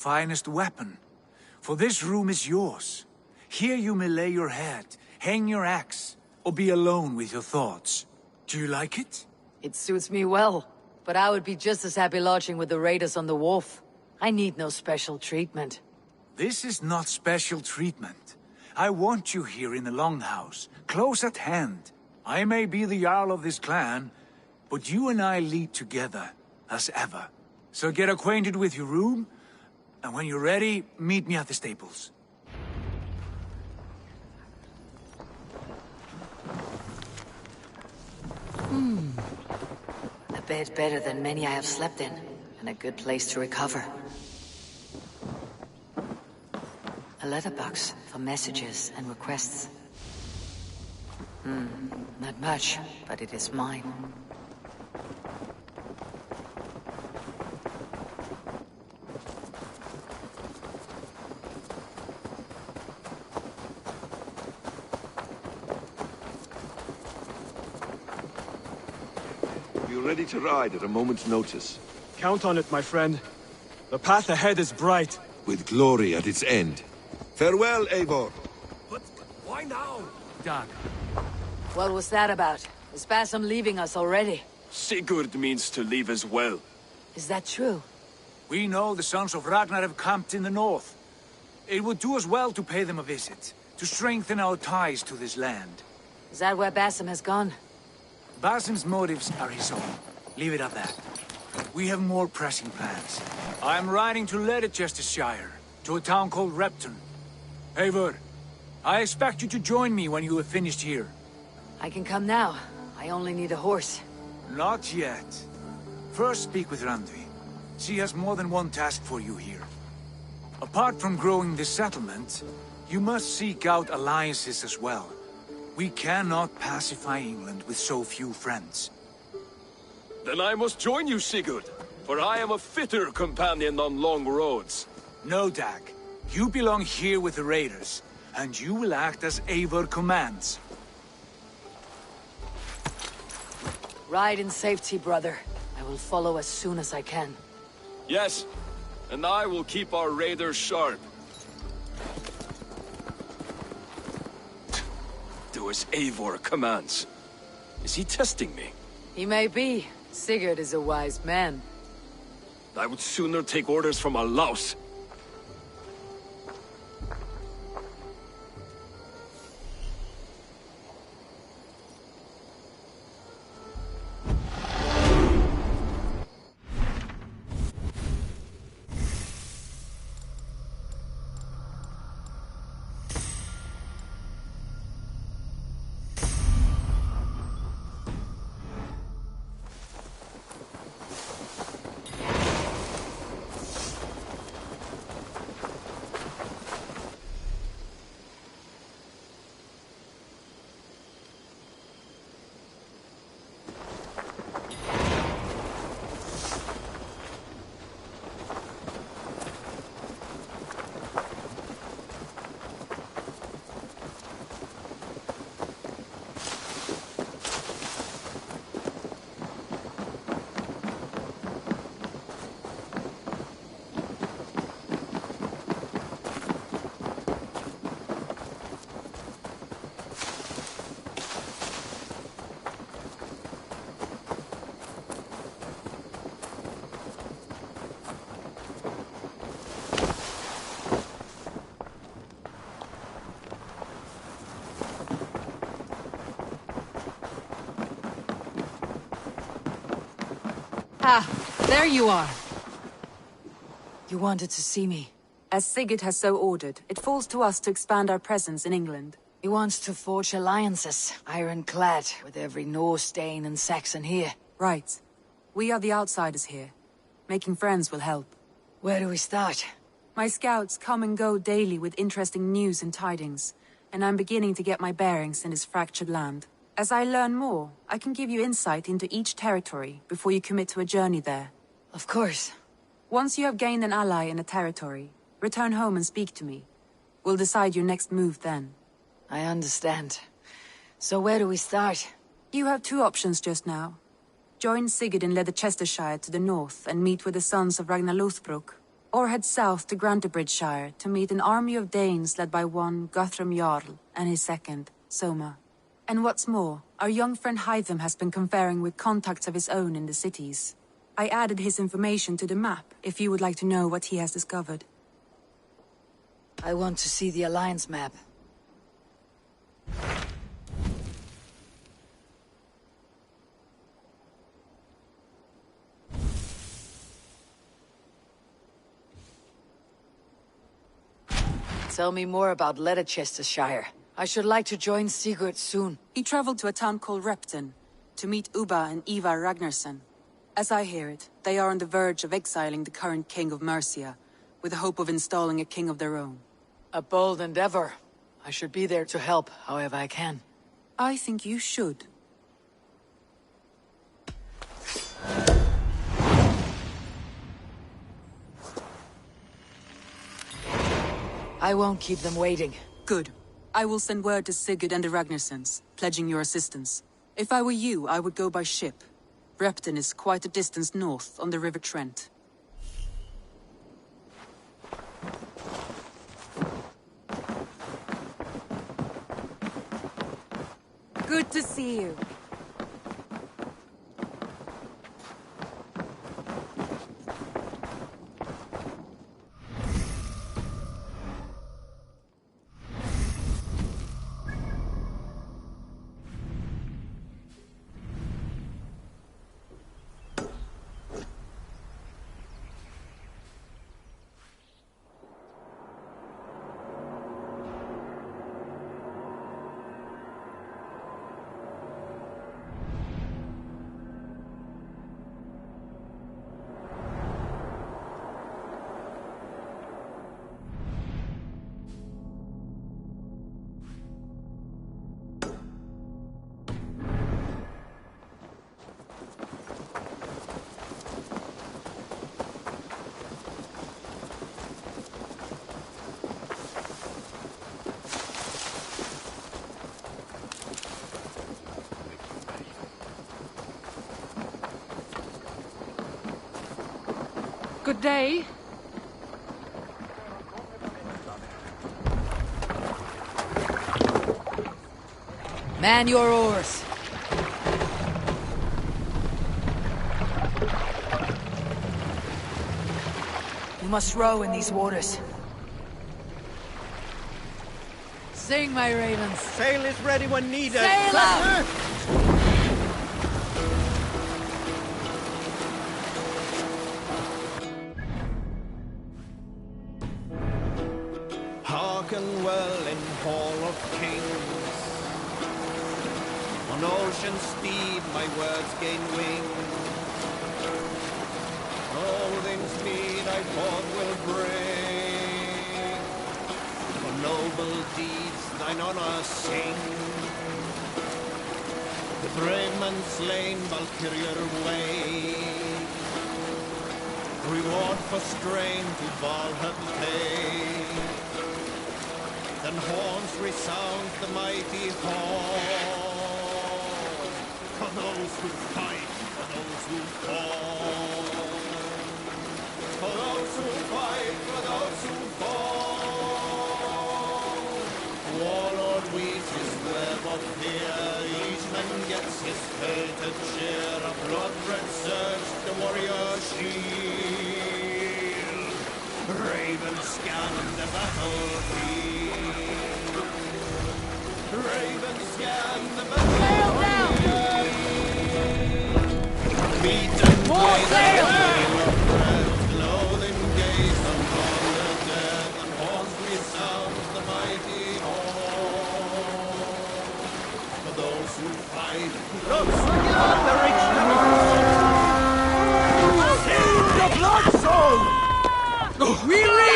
finest weapon. For this room is yours. Here you may lay your head, hang your axe, or be alone with your thoughts. Do you like it? It suits me well, but I would be just as happy lodging with the raiders on the wharf. I need no special treatment. This is not special treatment. I want you here in the Longhouse, close at hand. I may be the Jarl of this clan, but you and I lead together, as ever. So get acquainted with your room, and when you're ready, meet me at the stables. A bed better than many I have slept in, and a good place to recover. A letterbox for messages and requests. Not much, but it is mine. We're ready to ride at a moment's notice. Count on it, my friend. The path ahead is bright. With glory at its end. Farewell, Eivor. But why now? Dag. What was that about? Is Basim leaving us already? Sigurd means to leave as well. Is that true? We know the sons of Ragnar have camped in the north. It would do us well to pay them a visit, to strengthen our ties to this land. Is that where Basim has gone? Basim's motives are his own. Leave it at that. We have more pressing plans. I am riding to Leicestershire, to a town called Repton. Eivor, I expect you to join me when you have finished here. I can come now. I only need a horse. Not yet. First speak with Randvi. She has more than one task for you here. Apart from growing this settlement, you must seek out alliances as well. We cannot pacify England with so few friends. Then I must join you, Sigurd, for I am a fitter companion on long roads. No, Dag. You belong here with the raiders, and you will act as Eivor commands. Ride in safety, brother. I will follow as soon as I can. Yes, and I will keep our raiders sharp. Do as Eivor commands. Is he testing me? He may be. Sigurd is a wise man. I would sooner take orders from a louse. Ah, there you are. You wanted to see me. As Sigurd has so ordered, it falls to us to expand our presence in England. He wants to forge alliances, ironclad, with every Norse, Dane and Saxon here. Right. We are the outsiders here. Making friends will help. Where do we start? My scouts come and go daily with interesting news and tidings, and I'm beginning to get my bearings in this fractured land. As I learn more, I can give you insight into each territory before you commit to a journey there. Of course. Once you have gained an ally in a territory, return home and speak to me. We'll decide your next move then. I understand. So where do we start? You have two options just now. Join Sigurd in Leicestershire to the north and meet with the sons of Ragnar Lothbrok. Or head south to Grantebridgeshire to meet an army of Danes led by one Guthrum Jarl and his second, Soma. And what's more, our young friend Hytham has been conferring with contacts of his own in the cities. I added his information to the map, if you would like to know what he has discovered. I want to see the Alliance map. Tell me more about Leicestershire. I should like to join Sigurd soon. He traveled to a town called Repton, to meet Ubba and Ivar Ragnarsson. As I hear it, they are on the verge of exiling the current king of Mercia, with the hope of installing a king of their own. A bold endeavor. I should be there to help, however I can. I think you should. I won't keep them waiting. Good. I will send word to Sigurd and the Ragnarssons, pledging your assistance. If I were you, I would go by ship. Repton is quite a distance north, on the River Trent. Good to see you. Good day. Man your oars. You must row in these waters. Sing, my ravens. Sail is ready when needed. Sail out! Hearken well in Hall of Kings. On ocean steed my words gain wing. Odin's mead I forth will bring. For noble deeds thine honor sing. The brave man slain Valkyrier way. Reward for strain to Valhalla pay. Then horns resound the mighty horn. For those who fight, for those who fall. For those who fight, for those who fall. Warlord weaves his web of fear. Each man gets his fated share. A blood-red surge, the warrior shield. Ravens scan the battlefield. Ravens scan the battlefield. Meet and more sail! Loathing gaze upon the dead, and horns resound the mighty horn. For those who fight, those who love the rich the blood soul! We lead!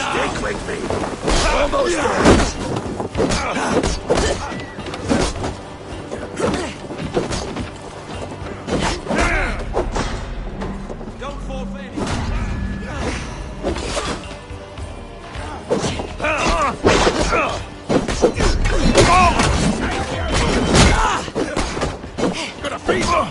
Stick with me! Almost there! Don't fall for any. Gonna freeze him!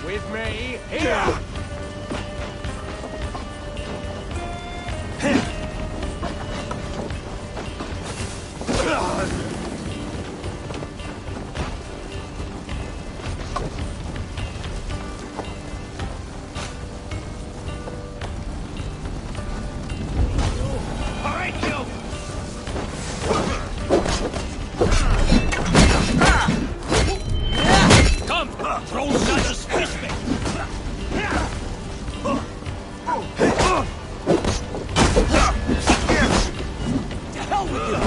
With me, here! Come, throw Santa's fist me! To hell with you!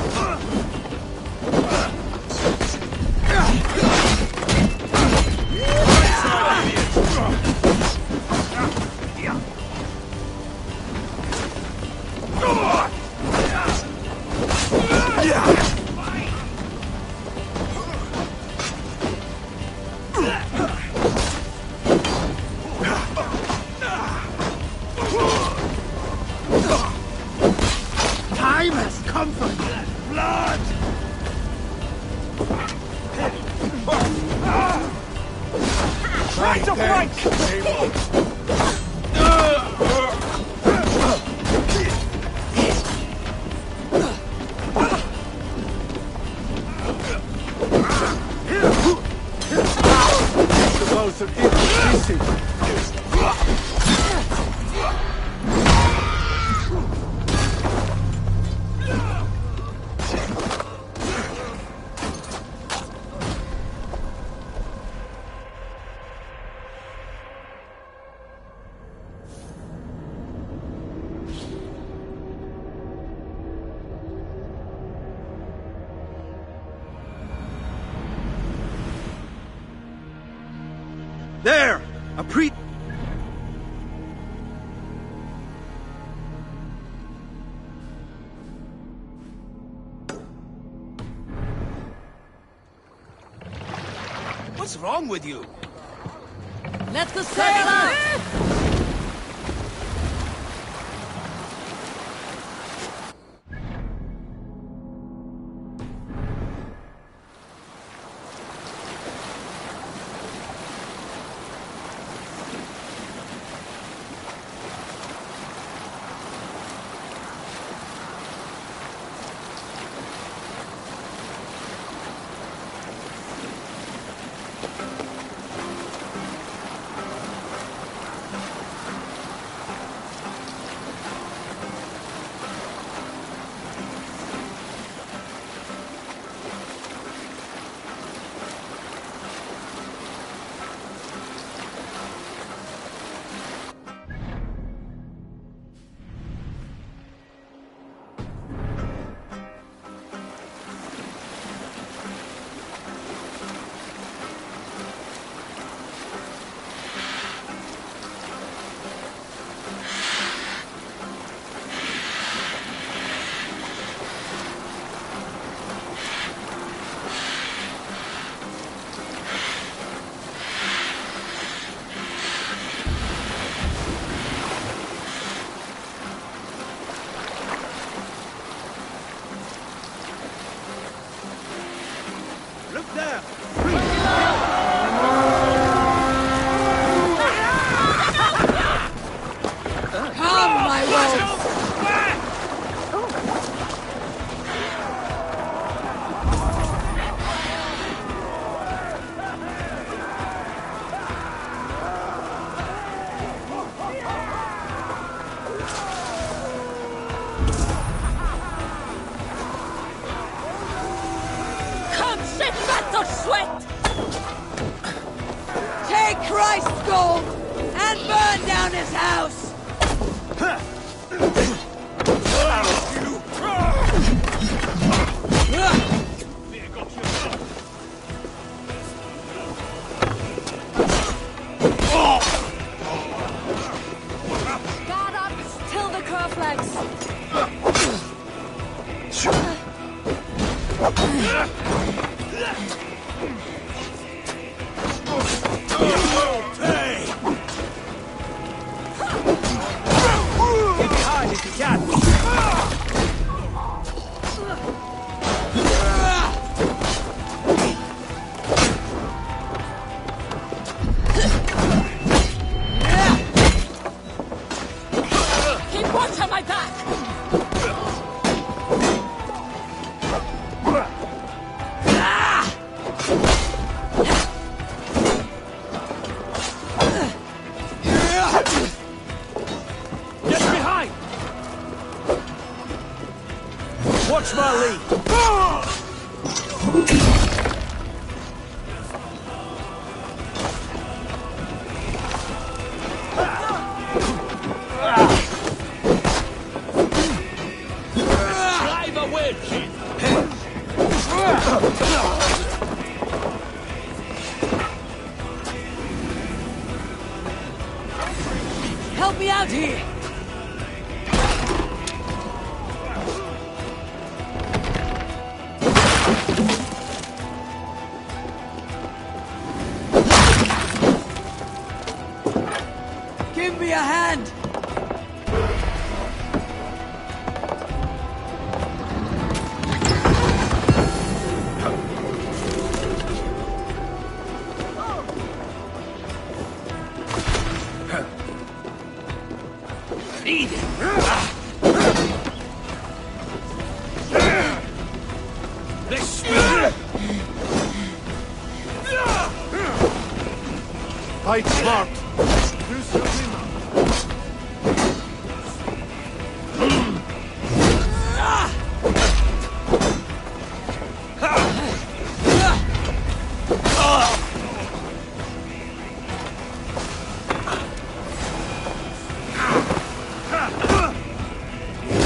Time has come for you. Blood! Try to fight! The bows are easy. There! A pre... What's wrong with you? Let's go sail out! sweat! Take Christ's gold and burn down his house! Guard up till the crow flags. Keep watch on my back! Get behind! Watch my lead! Drive a wedge! Help me out here! Give me a hand! Eat it! This Fight smart!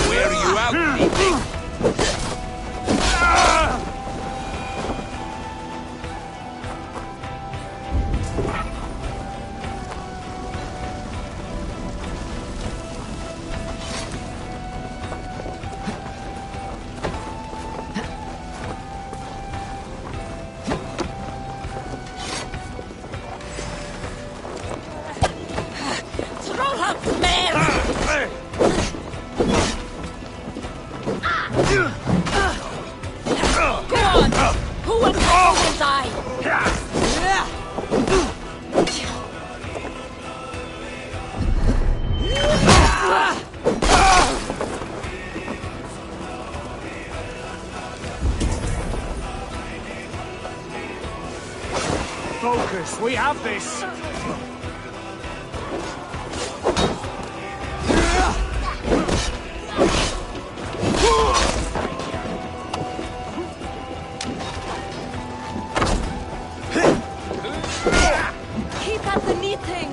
Wear you out, meeting. Trollham, man! Go on! Who will die? Focus, we have this! Keep at the knitting!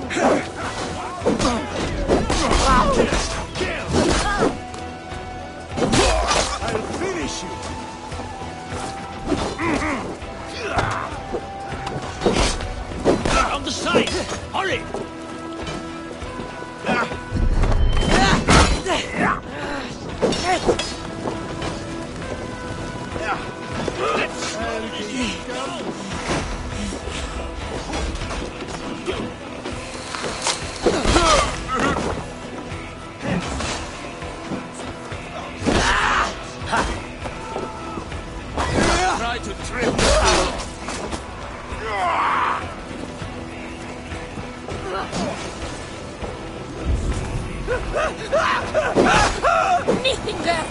I'll finish you! on the side! Hurry! Try to trip out. Anything there!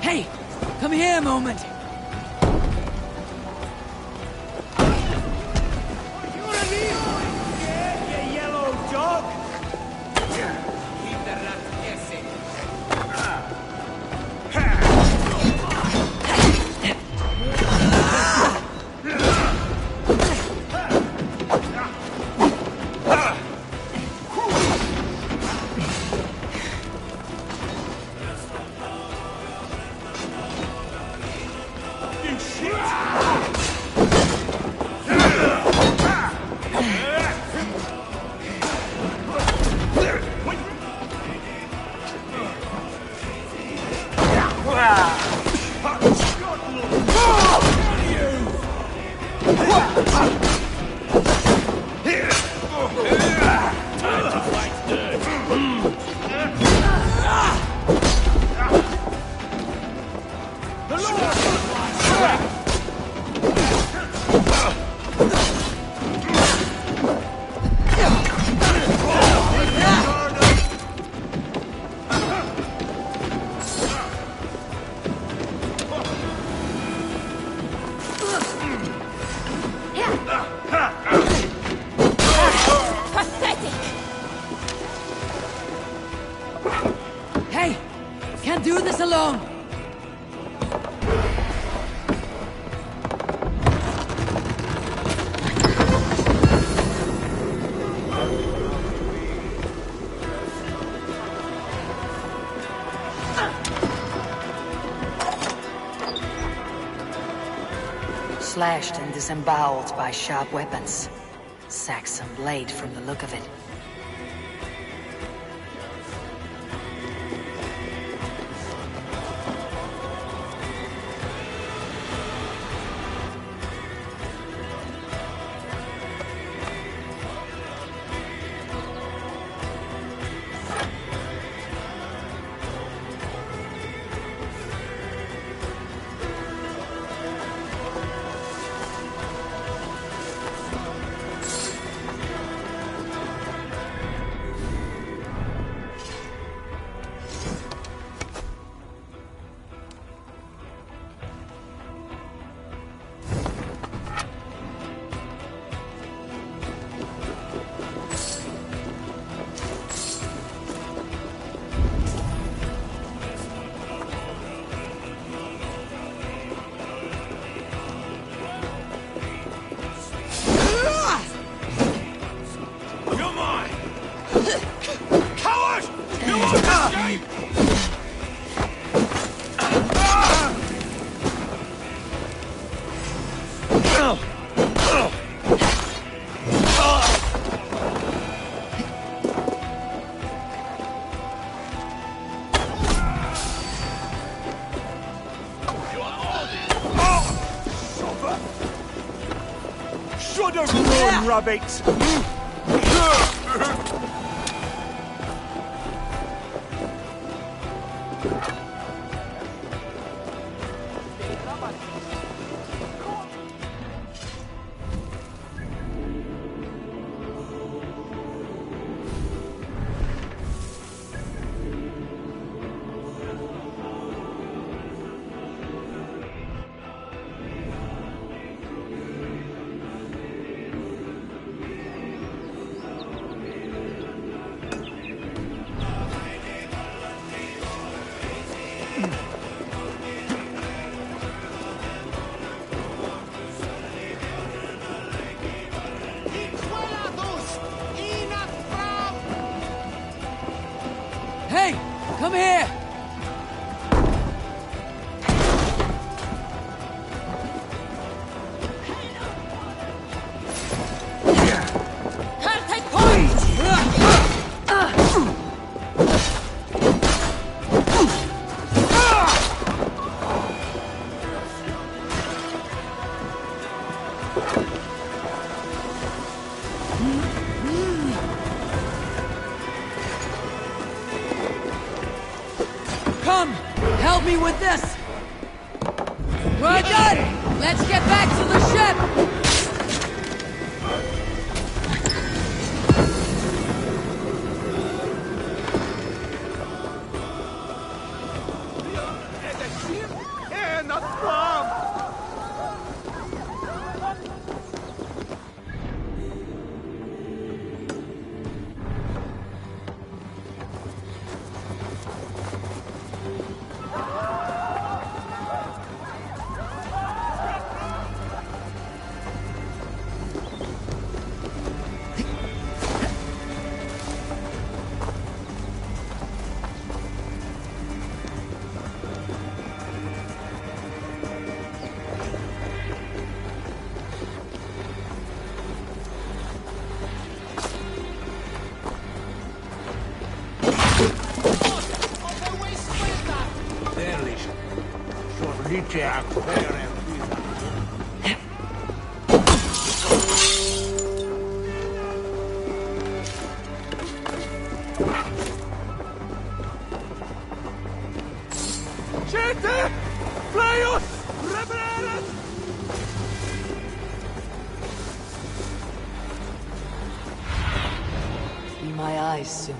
Hey! Come here a moment! Pathetic! Hey! Can't do this alone! Slashed and disemboweled by sharp weapons. Saxon blade from the look of it. Should have run, rabbit! Hey! Come here! Can't take point! Come! Help me with this! We're done! Let's get back to the ship! Be my eyes soon.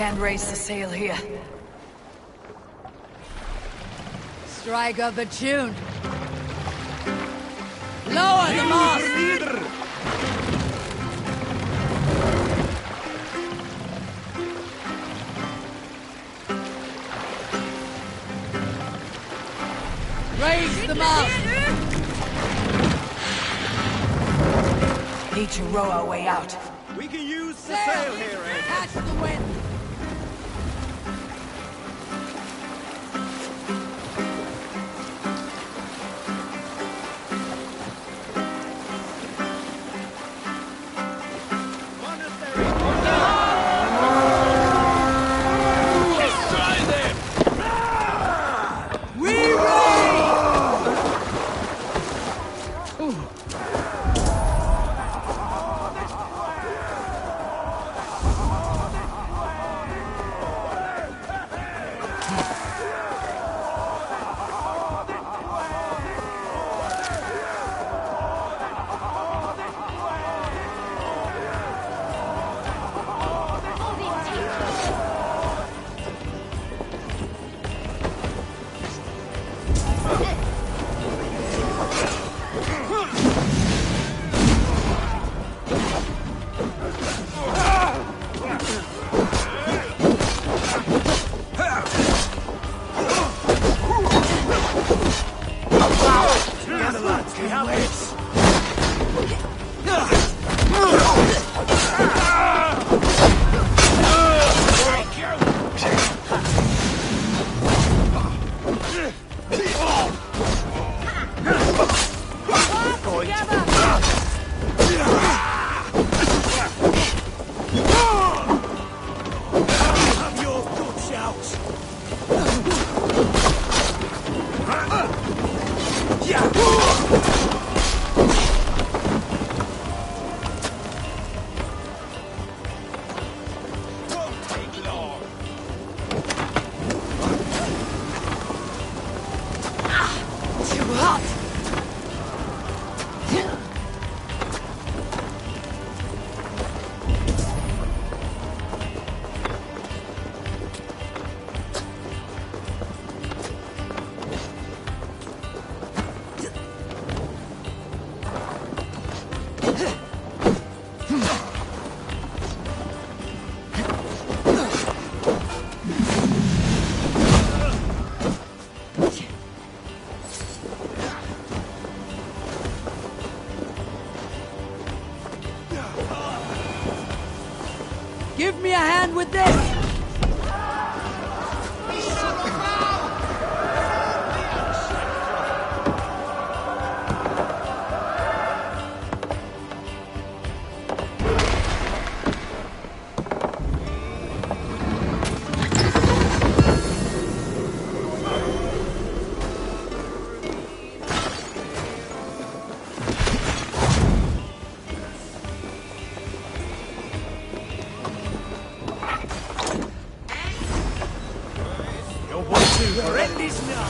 can't raise the sail here. Strike up a tune. Lower the mast! Raise the mast! Need to row our way out. We can use the sail here, Ed. Catch the wind! Give me a hand with this! Horrendous now!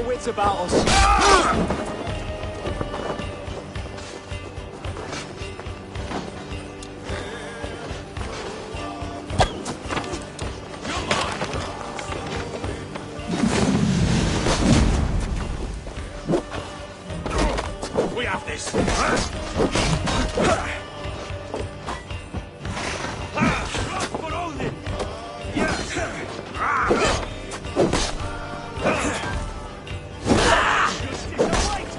Wits about us. We have this. This is the way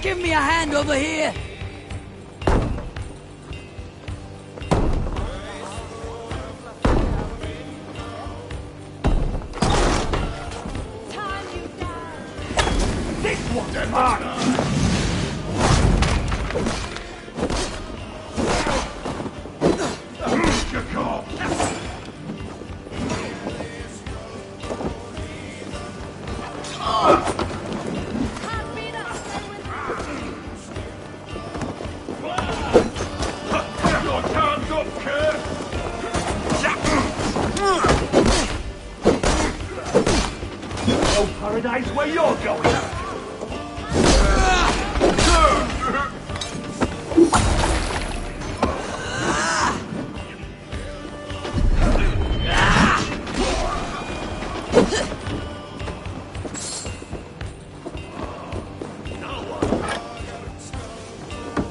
Give me a hand over here! This one's mine! No paradise where you're going!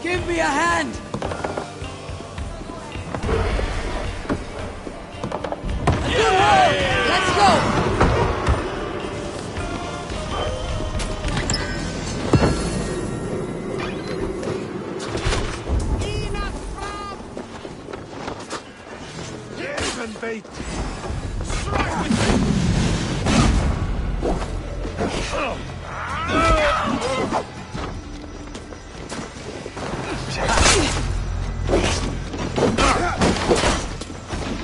Give me a hand! Let's go! Even bait!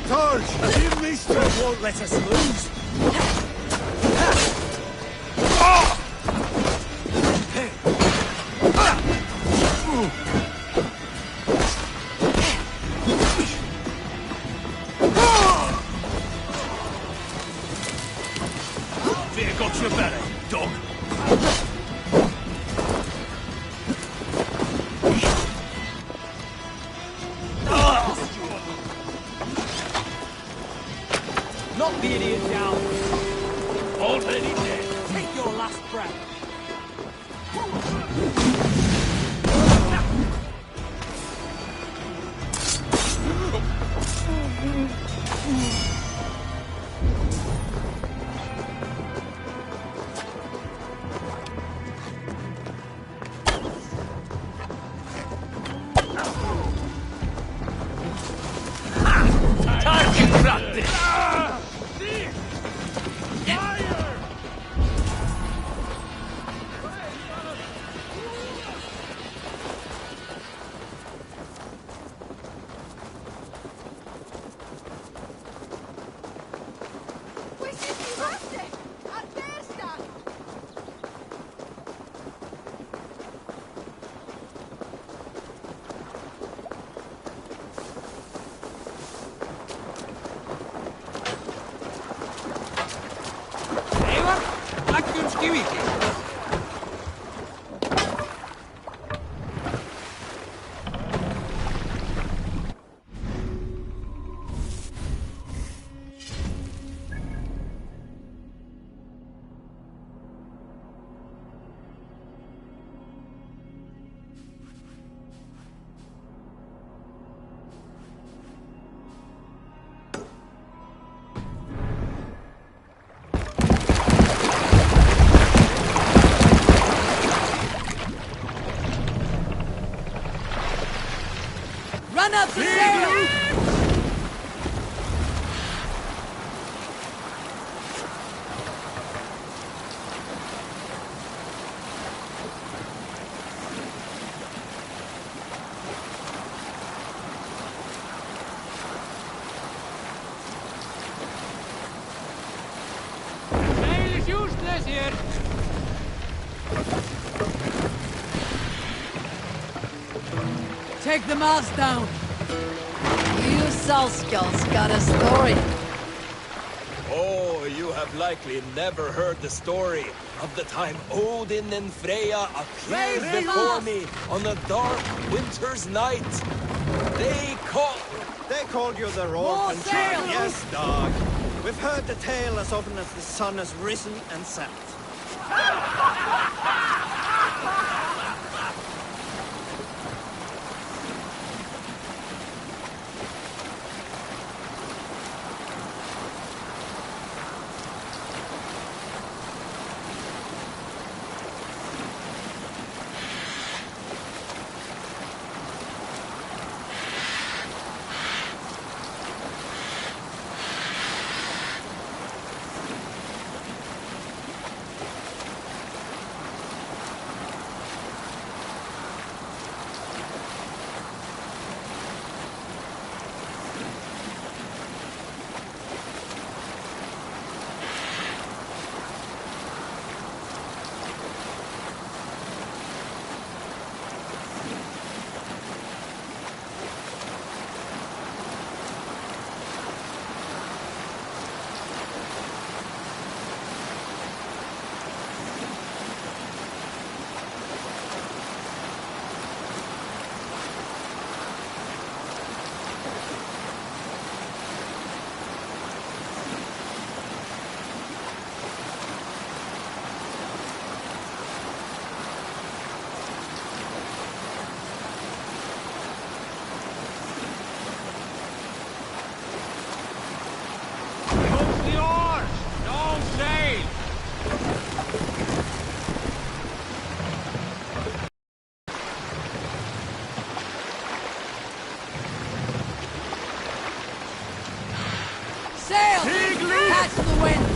Torch! Give me strength! Won't let us lose! Fear got your belly, dog! Knock the idiot down. Already dead! Take your last breath. Time to practice! Run up the sail! Sail is useless here. Take the mast down! You Salskulls got a story. Oh, you have likely never heard the story of the time Odin and Freya appeared Raise the before mast! me on a dark winter's night. They called you the More orphan sail! child. Yes, dog. We've heard the tale as often as the sun has risen and set. to the wind!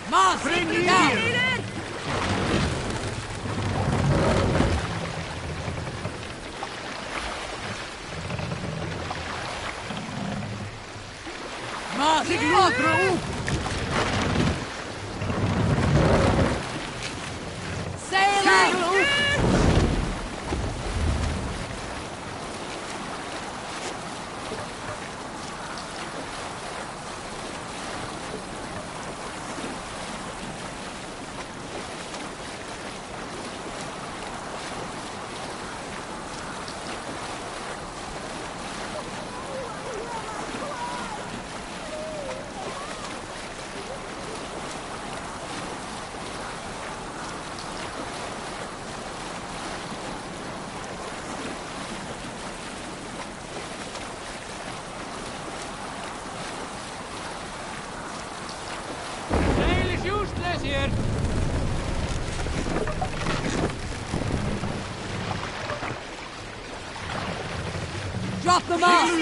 Mars! Bring me here! Mars! Sail out! Sail is useless here. Drop the mast!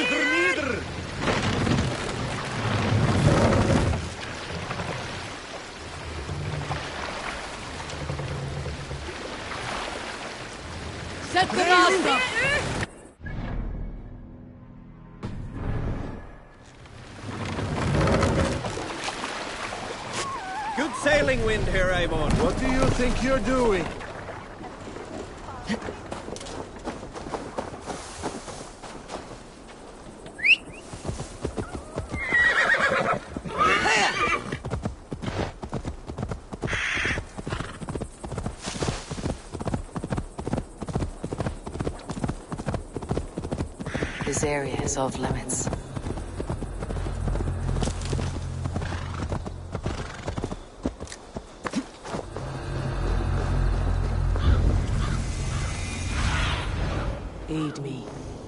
Set the mast up! Good sailing wind here, Avon. What do you think you're doing? This area is off limits. Aid me.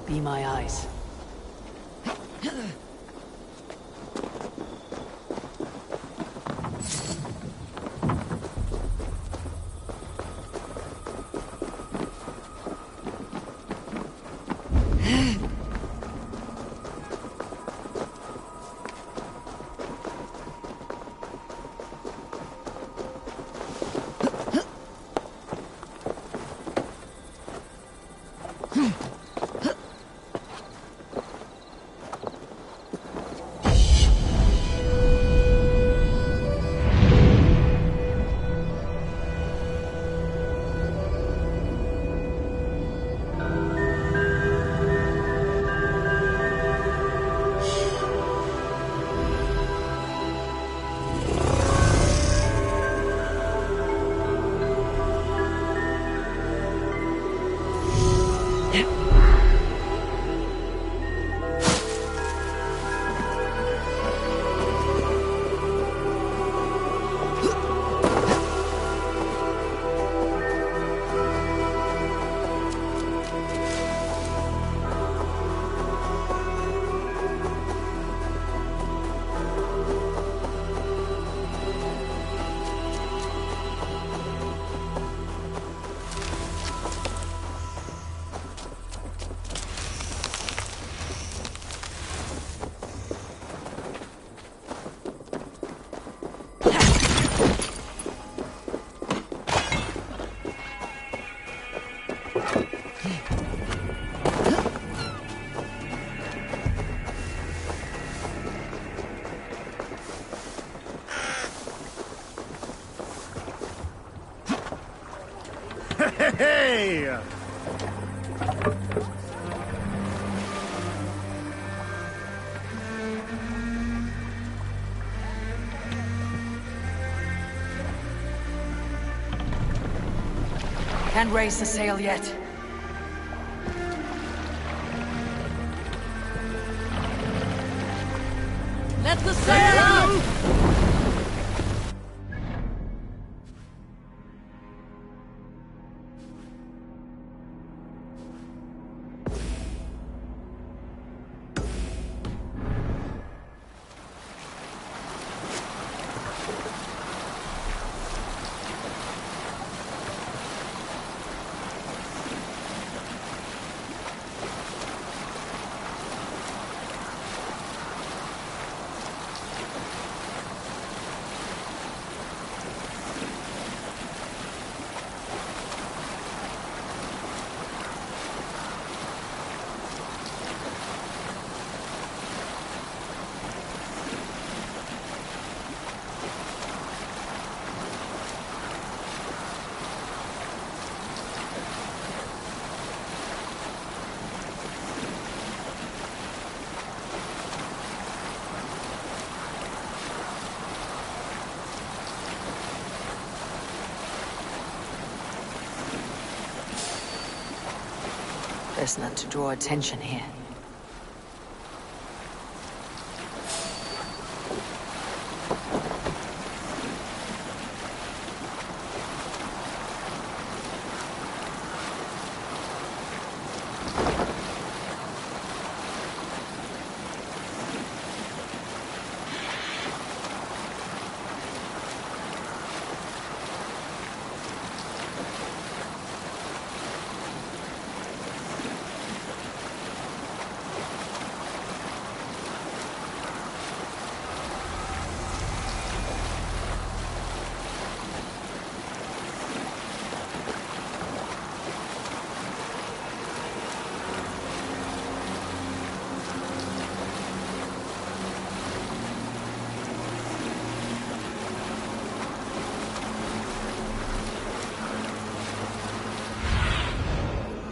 Be my eyes. Can't raise the sail yet. Let the sail out! Best not to draw attention here.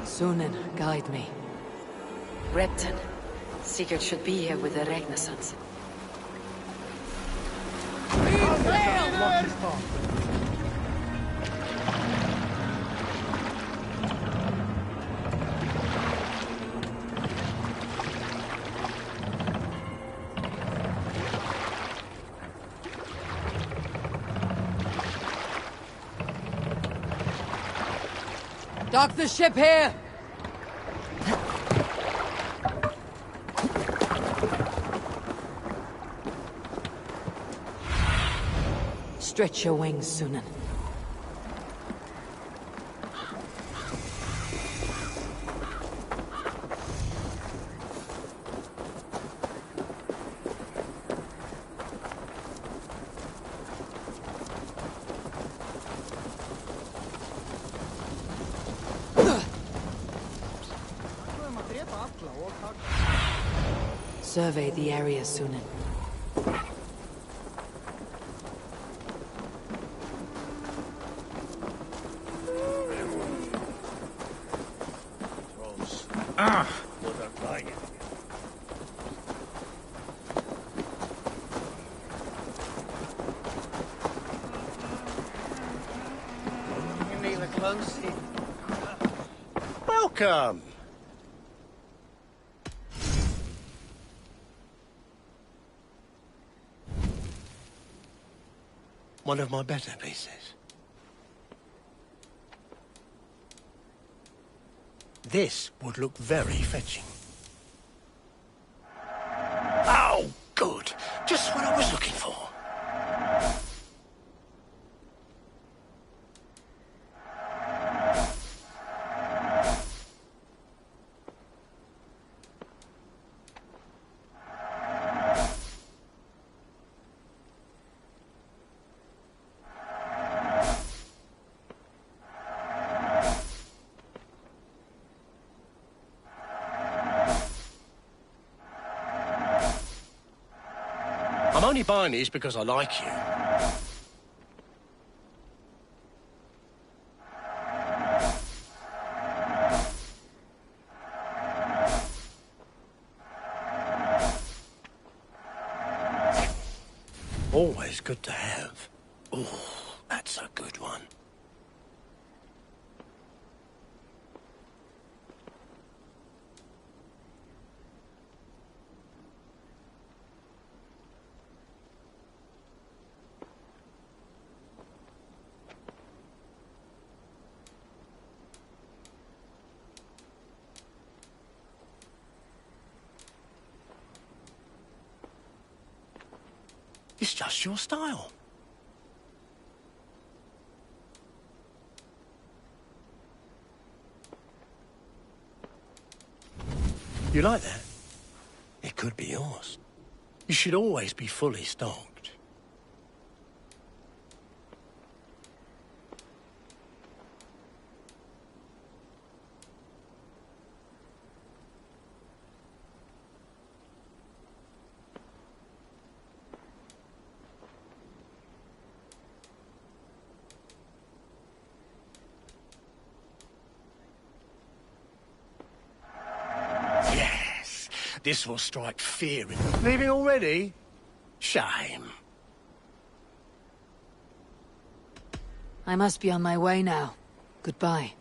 Sunan, guide me. Repton. Sigurd should be here with the Regnarsons. Dock the ship here! Stretch your wings, Sunan. Survey the area, Sunan. Welcome. One of my better pieces. This would look very fetching. Oh, good. Just what I was looking for. I'm only buying these because I like you. Always good to have. Oh, that's a good one. It's just your style. You like that? It could be yours. You should always be fully stocked. This will strike fear in... Leaving already? Shame. I must be on my way now. Goodbye.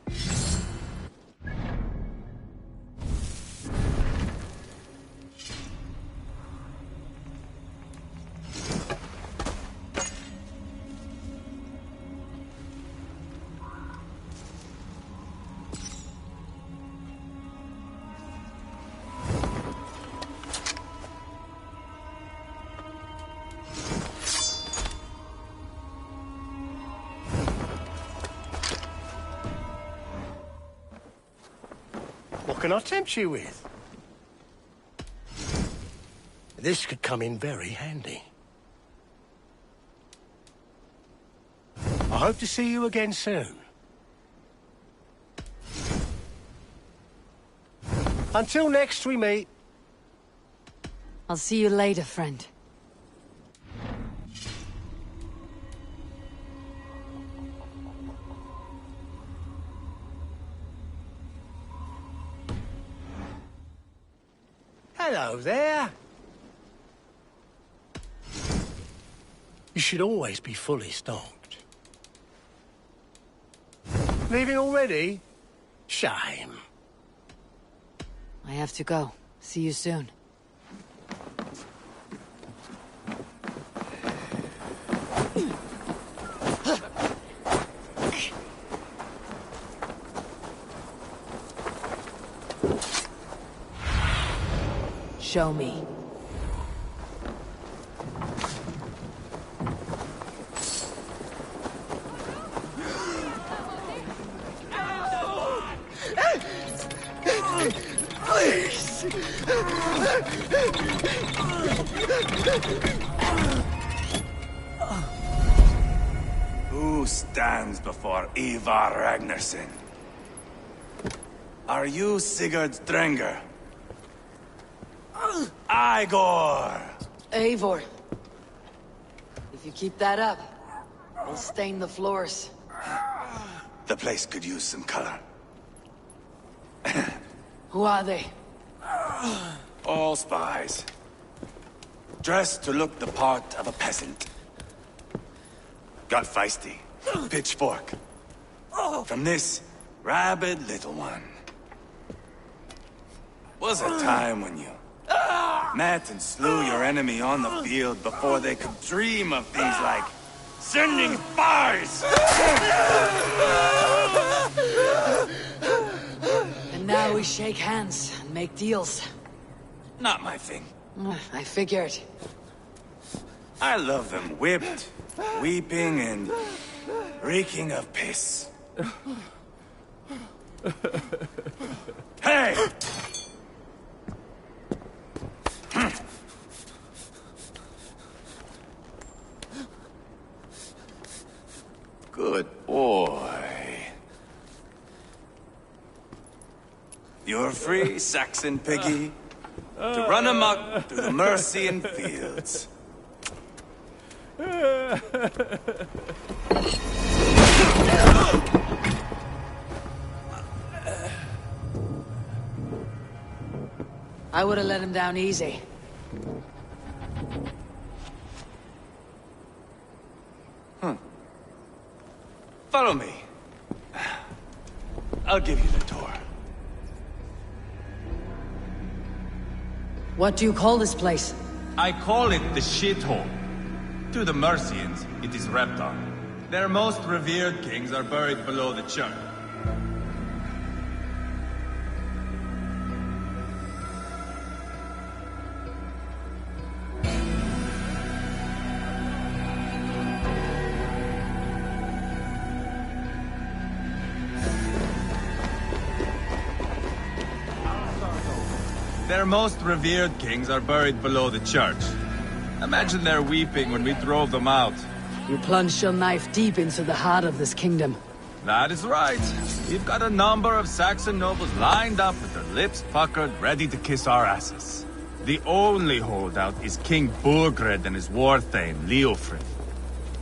What can I tempt you with? This could come in very handy. I hope to see you again soon. Until next we meet. I'll see you later, friend. Hello there. You should always be fully stocked. Leaving already? Shame. I have to go. See you soon. Show me. Please! Who stands before Ivar Ragnarsson? Are you Sigurd Drenger? Igor! Eivor. If you keep that up, I'll stain the floors. The place could use some color. Who are they? All spies. Dressed to look the part of a peasant. Got feisty. Pitchfork. From this rabid little one. Was a time when you met and slew your enemy on the field before they could dream of things like sending spies! And now we shake hands and make deals. Not my thing. I figured. I love them whipped, weeping, and reeking of piss. Hey! Good boy. You're free, Saxon piggy, to run amok through the Mercian fields. I would have let him down easy. What do you call this place? I call it the shithole. To the Mercians, it is Reptar. Their most revered kings are buried below the church. Their most revered kings are buried below the church. Imagine their weeping when we drove them out. You plunged your knife deep into the heart of this kingdom. That is right. We've got a number of Saxon nobles lined up with their lips puckered, ready to kiss our asses. The only holdout is King Burgred and his war thane, Leofrid.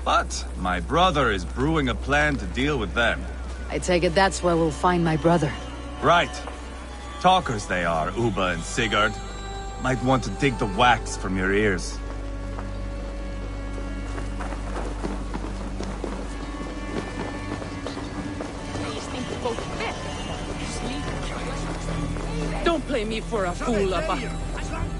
But my brother is brewing a plan to deal with them. I take it that's where we'll find my brother. Right. Talkers they are, Uba and Sigurd. Might want to dig the wax from your ears. Don't play me for a fool, Abba.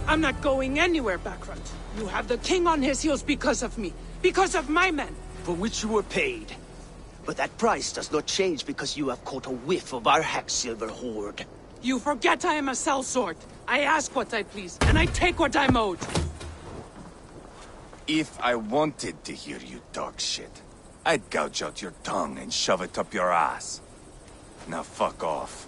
I'm not going anywhere, Backrut. You have the king on his heels because of me. Because of my men. For which you were paid. But that price does not change because you have caught a whiff of our Hacksilver hoard. You forget I am a sellsword. I ask what I please, and I take what I'm owed. If I wanted to hear you talk shit, I'd gouge out your tongue and shove it up your ass. Now fuck off.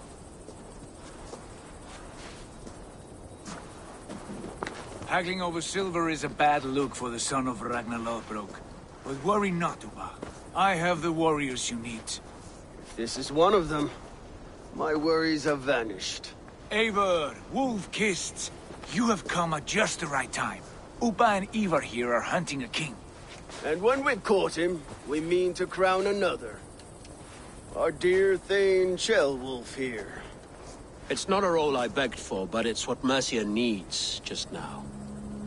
Haggling over silver is a bad look for the son of Ragnar Lothbrok. But worry not, Uba. I have the warriors you need. This is one of them. My worries have vanished. Eivor, Wolf-Kissed, you have come at just the right time. Uba and Ivar here are hunting a king. And when we've caught him, we mean to crown another. Our dear Thane Ceolwulf here. It's not a role I begged for, but it's what Mercia needs just now.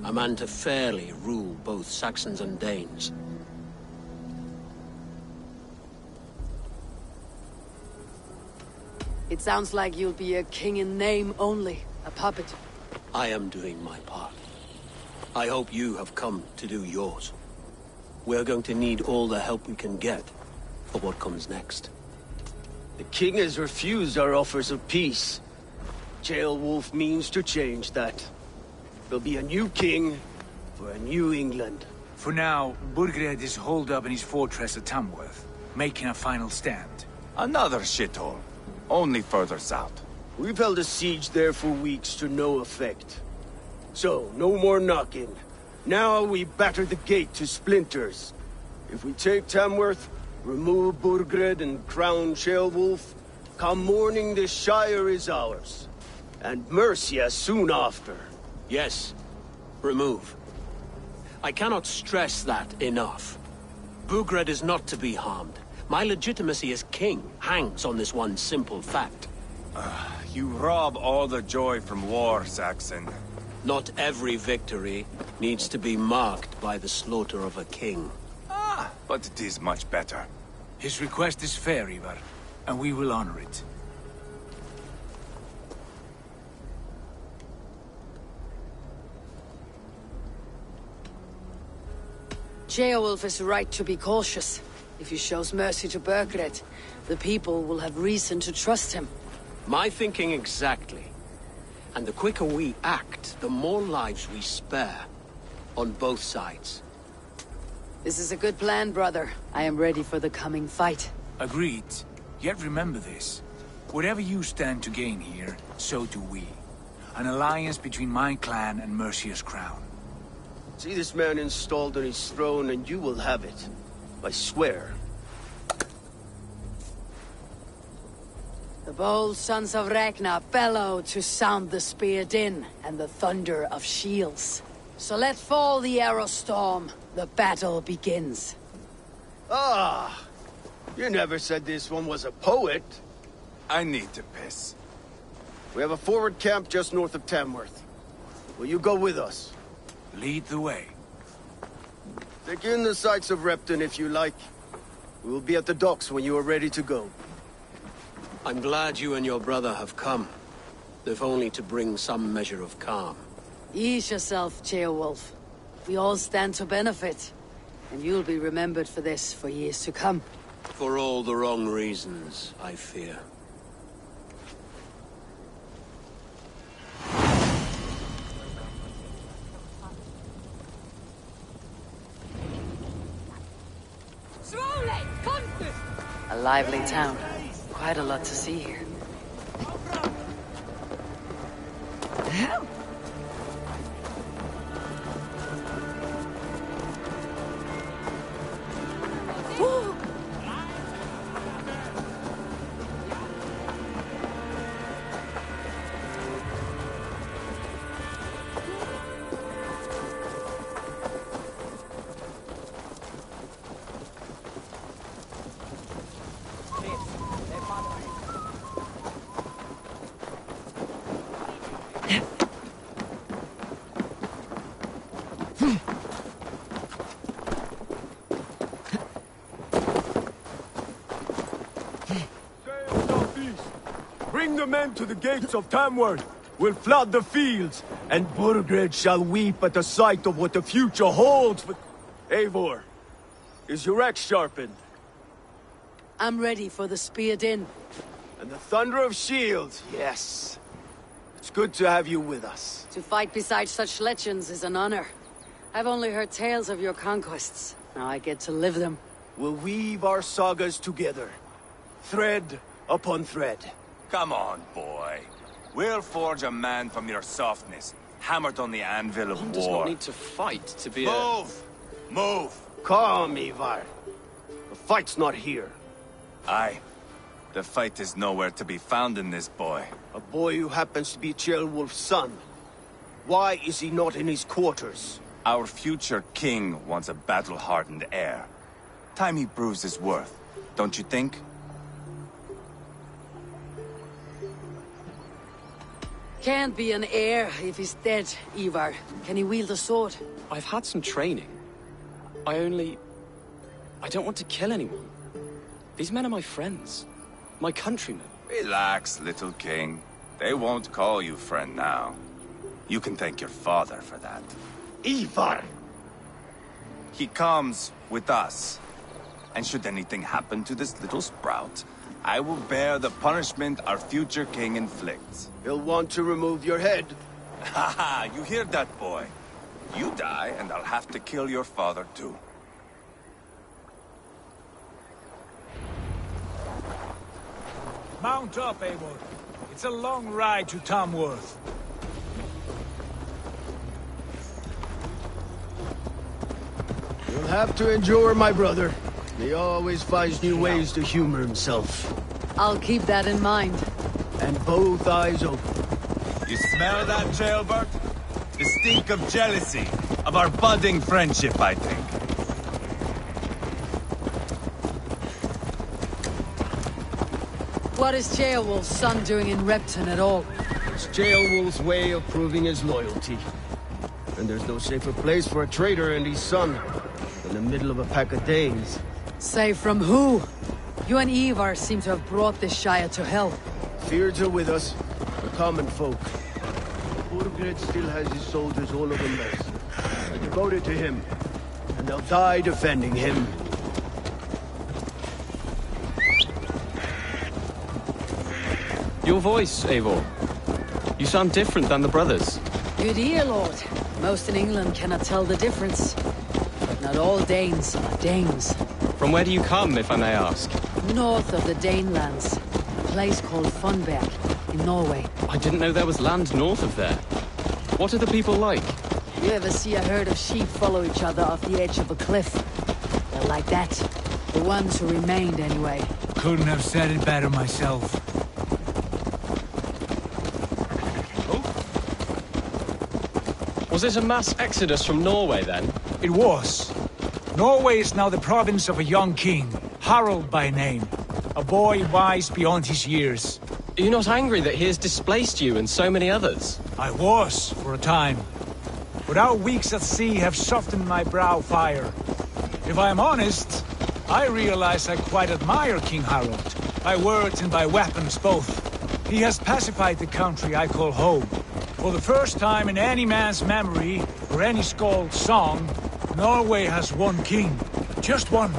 A man to fairly rule both Saxons and Danes. It sounds like you'll be a king in name only, a puppet. I am doing my part. I hope you have come to do yours. We're going to need all the help we can get for what comes next. The king has refused our offers of peace. Ceolwulf means to change that. There'll be a new king for a new England. For now, Burgred is holed up in his fortress at Tamworth, making a final stand. Another shithole. Only further south. We've held a siege there for weeks to no effect. So, no more knocking. Now we batter the gate to splinters. If we take Tamworth, remove Burgred and crown Ceolwulf, come morning the Shire is ours. And Mercia soon after. Yes, remove. I cannot stress that enough. Burgred is not to be harmed. My legitimacy as king hangs on this one simple fact. You rob all the joy from war, Saxon. Not every victory needs to be marked by the slaughter of a king. But it is much better. His request is fair, Ivar, and we will honor it. Ceolwulf is right to be cautious. If he shows mercy to Burgred, the people will have reason to trust him. My thinking exactly. And the quicker we act, the more lives we spare. On both sides. This is a good plan, brother. I am ready for the coming fight. Agreed. Yet remember this. Whatever you stand to gain here, so do we. An alliance between my clan and Mercia's crown. See this man installed on his throne and you will have it. I swear. The bold sons of Ragnar bellow to sound the spear din and the thunder of shields. So let fall the arrow storm. The battle begins. Ah! You never said this one was a poet. I need to piss. We have a forward camp just north of Tamworth. Will you go with us? Lead the way. Take in the sights of Repton if you like. We will be at the docks when you are ready to go. I'm glad you and your brother have come. If only to bring some measure of calm. Ease yourself, Ceolwulf. We all stand to benefit. And you'll be remembered for this for years to come. For all the wrong reasons, I fear. A lively town. Quite a lot to see here. Bring the men to the gates of Tamworth. We'll flood the fields, and Burgred shall weep at the sight of what the future holds for... Eivor, is your axe sharpened? I'm ready for the spear din. And the thunder of shields, yes. It's good to have you with us. To fight beside such legends is an honor. I've only heard tales of your conquests. Now I get to live them. We'll weave our sagas together. Thread upon thread. Come on, boy. We'll forge a man from your softness, hammered on the anvil of One war. does not need to fight to be Move! Move! Calm, Ivar. The fight's not here. Aye. The fight is nowhere to be found in this boy. A boy who happens to be Ceolwulf's son. Why is he not in his quarters? Our future king wants a battle-hardened heir. Time he proves his worth, don't you think? Can't be an heir if he's dead, Ivar. Can he wield a sword? I've had some training. I don't want to kill anyone. These men are my friends. My countrymen. Relax, little king. They won't call you friend now. You can thank your father for that. Ivar! He comes with us. And should anything happen to this little sprout, I will bear the punishment our future king inflicts. He'll want to remove your head. Haha, you hear that, boy? You die, and I'll have to kill your father, too. Mount up, Eivor. It's a long ride to Tamworth. You'll have to endure, my brother. He always finds new ways to humor himself. I'll keep that in mind. And both eyes open. You smell that, Jailbert? The stink of jealousy, of our budding friendship, I think. What is Ceolwulf's son doing in Repton at all? It's Ceolwulf's way of proving his loyalty. And there's no safer place for a traitor and his son than the middle of a pack of Danes. Safe from who? You and Ivar seem to have brought this Shire to hell. Fears are with us, the common folk. Burgred still has his soldiers all over Mercia. They're devoted to him, and they'll die defending him. Your voice, Eivor. You sound different than the brothers. Good ear, Lord. Most in England cannot tell the difference. But not all Danes are Danes. From where do you come, if I may ask? North of the Danelands. A place called Funberg, in Norway. I didn't know there was land north of there. What are the people like? You ever see a herd of sheep follow each other off the edge of a cliff? They're like that. The ones who remained, anyway. Couldn't have said it better myself. Was it a mass exodus from Norway, then? It was. Norway is now the province of a young king, Harald by name. A boy wise beyond his years. Are you not angry that he has displaced you and so many others? I was, for a time. But our weeks at sea have softened my brow fire. If I am honest, I realize I quite admire King Harald. By words and by weapons both. He has pacified the country I call home. For the first time in any man's memory, or any Skald's song, Norway has one king. Just one.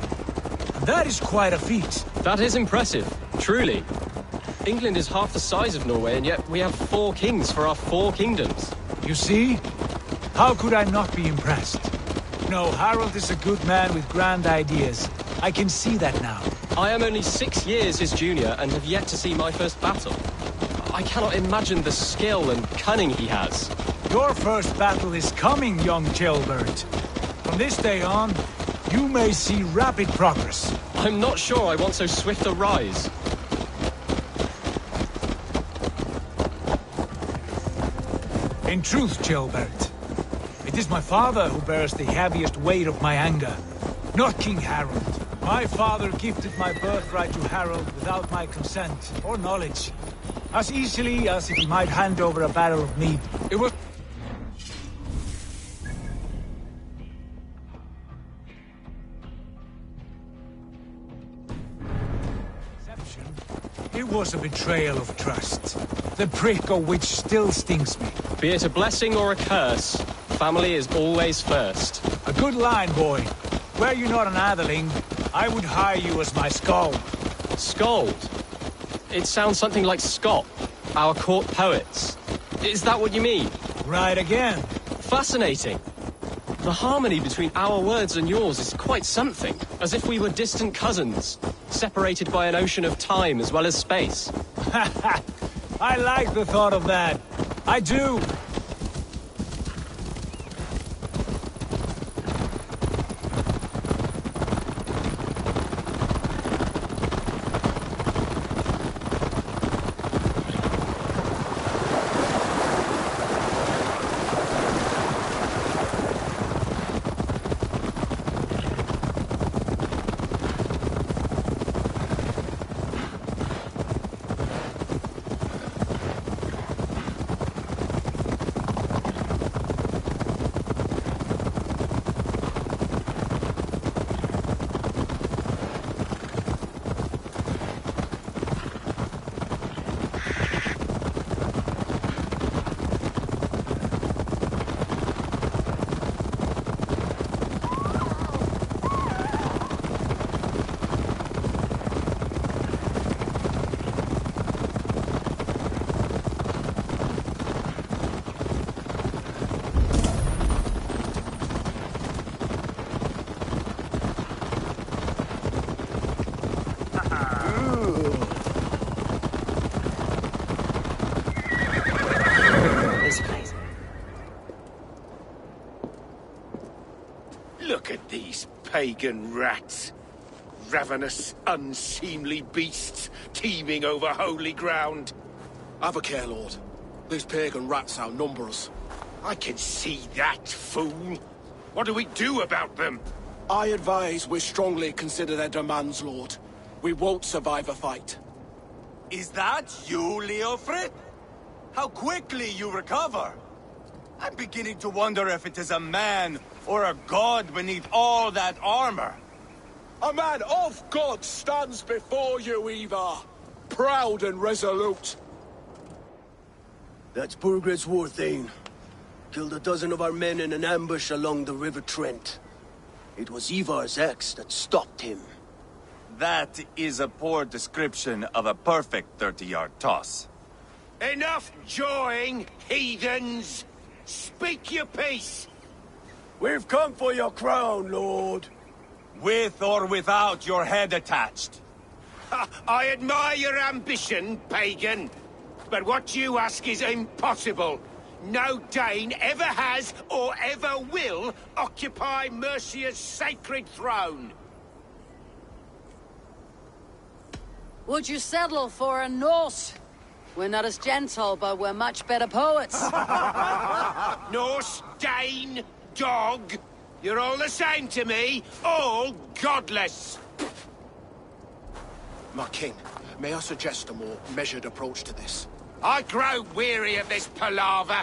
And that is quite a feat. That is impressive, truly. England is half the size of Norway, and yet we have 4 kings for our 4 kingdoms. You see? How could I not be impressed? No, Harold is a good man with grand ideas. I can see that now. I am only 6 years his junior and have yet to see my first battle. I cannot imagine the skill and cunning he has. Your first battle is coming, young jailbird. From this day on, you may see rapid progress. I'm not sure I want so swift a rise. In truth, jailbird, it is my father who bears the heaviest weight of my anger, not King Harold. My father gifted my birthright to Harold without my consent or knowledge. As easily as if he might hand over a barrel of mead. It was... It was a betrayal of trust. The prick of which still stings me. Be it a blessing or a curse, family is always first. A good line, boy. Were you not an atheling, I would hire you as my skald. Skald? It sounds something like Scott, our court poets. Is that what you mean? Right again. Fascinating. The harmony between our words and yours is quite something. As if we were distant cousins, separated by an ocean of time as well as space. I like the thought of that. I do. Look at these pagan rats. Ravenous, unseemly beasts teeming over holy ground. Have a care, Lord. These pagan rats outnumber us. I can see that, fool. What do we do about them? I advise we strongly consider their demands, Lord. We won't survive a fight. Is that you, Leofrid? How quickly you recover! I'm beginning to wonder if it is a man or a god beneath all that armor. A man of God stands before you, Eva. Proud and resolute. That's Burgred's Warthane. Killed a dozen of our men in an ambush along the River Trent. It was Ivar's axe that stopped him. That is a poor description of a perfect 30-yard toss. Enough jawing, heathens! Speak your peace! We've come for your crown, Lord. With or without your head attached. I admire your ambition, pagan. But what you ask is impossible. No Dane ever has or ever will occupy Mercia's sacred throne. Would you settle for a Norse? We're not as gentle, but we're much better poets. Norse, Dane, dog. You're all the same to me. All godless. My king, may I suggest a more measured approach to this? I grow weary of this palaver.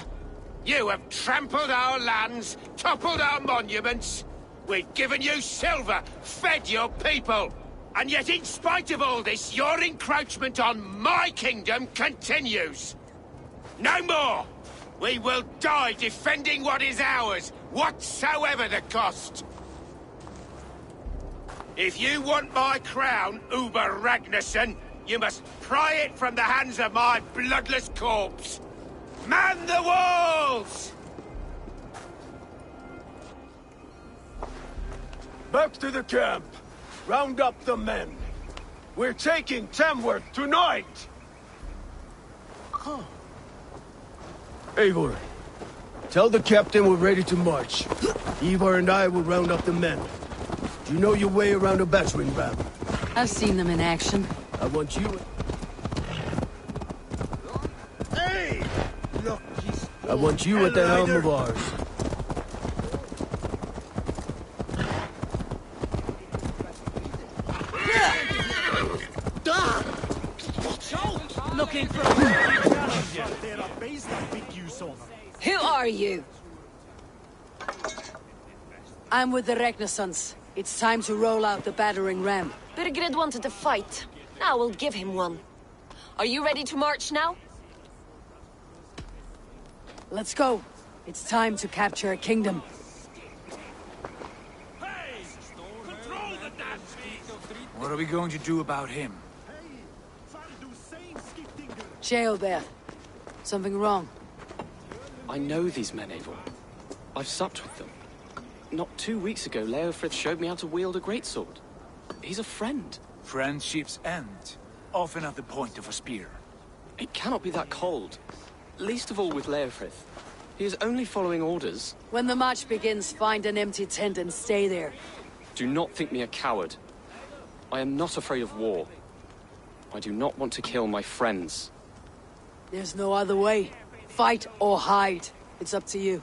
You have trampled our lands, toppled our monuments. We've given you silver, fed your people. And yet, in spite of all this, your encroachment on my kingdom continues. No more! We will die defending what is ours, whatsoever the cost. If you want my crown, Uber Ragnarsson, you must pry it from the hands of my bloodless corpse. Man the walls! Back to the camp. Round up the men. We're taking Tamworth tonight! Eivor, tell the captain we're ready to march. Ivar and I will round up the men. Do you know your way around a battering ram? I've seen them in action. I want you... Hey! Look, I want you at the helm of ours. Looking for a Who are you? I'm with the Ragnarssons. It's time to roll out the battering ram. Burgred wanted to fight. Now we'll give him one. Are you ready to march now? Let's go. It's time to capture a kingdom. What are we going to do about him? Jail there. Something wrong. I know these men, Eivor. I've supped with them. Not 2 weeks ago, Leofrith showed me how to wield a greatsword. He's a friend. Friendships end, often at the point of a spear. It cannot be that cold. Least of all with Leofrith. He is only following orders. When the march begins, find an empty tent and stay there. Do not think me a coward. I am not afraid of war. I do not want to kill my friends. There's no other way. Fight or hide. It's up to you.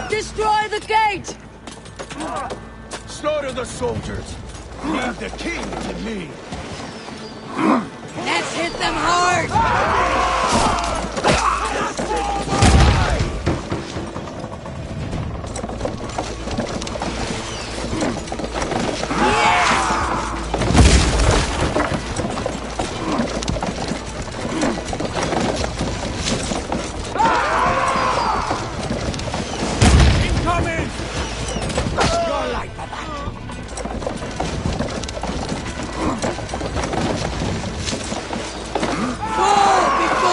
Destroy the gate! Slaughter the soldiers! Leave the king to me! Let's hit them hard! Fall before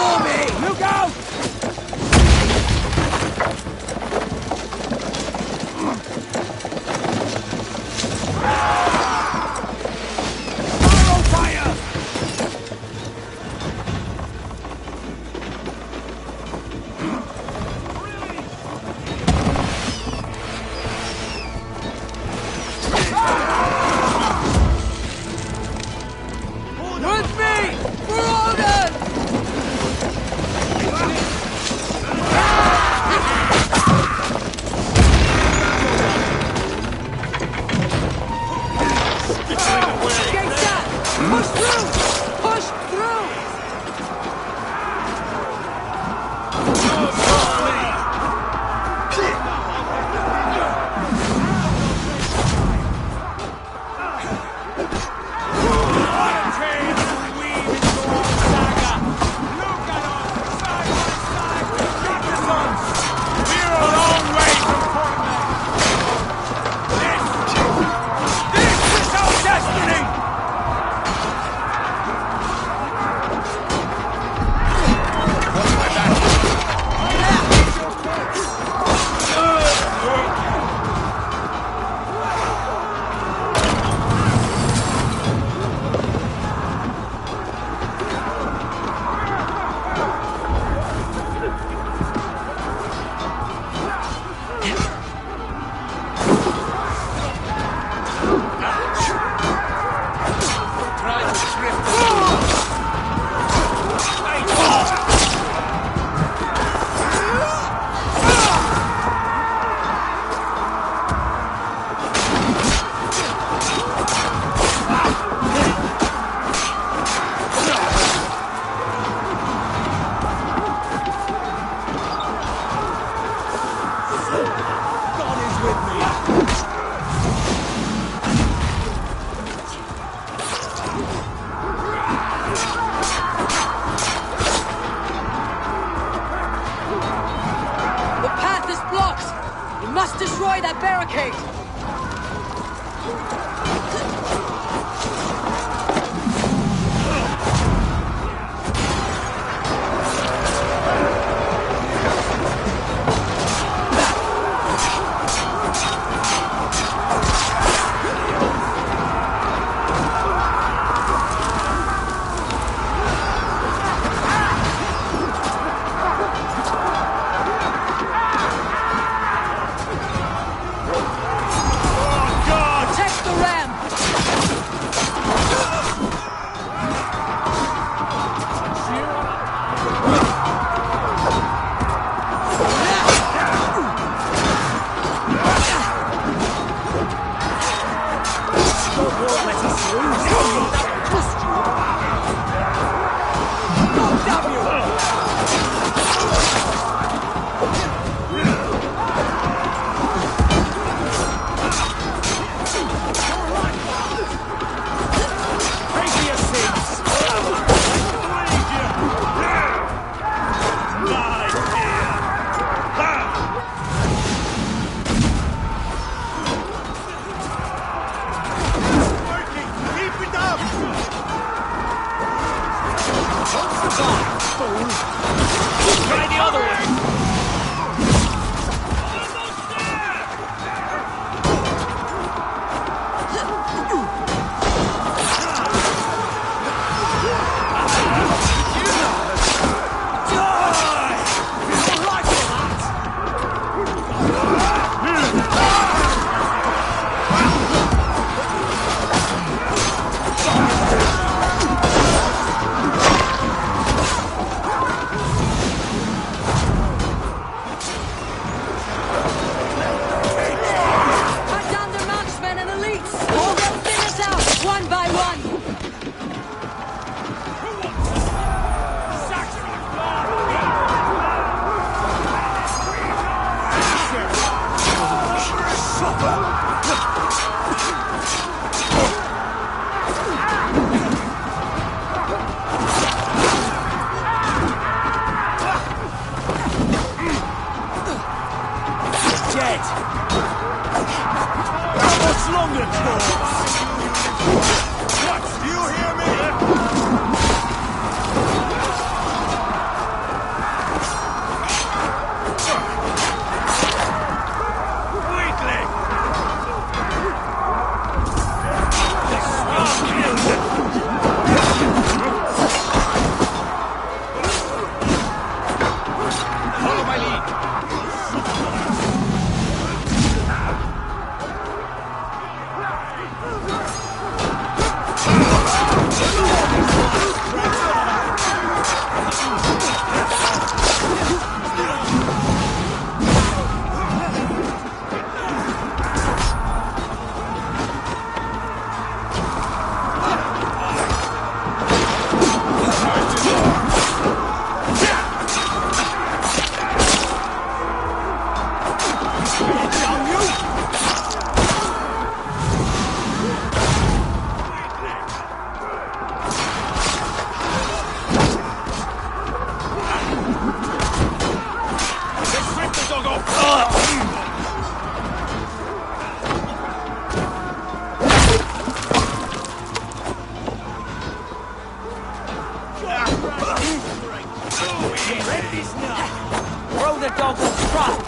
with me. The path is blocked! We must destroy that barricade! Try the other way! Throw the dog on strike!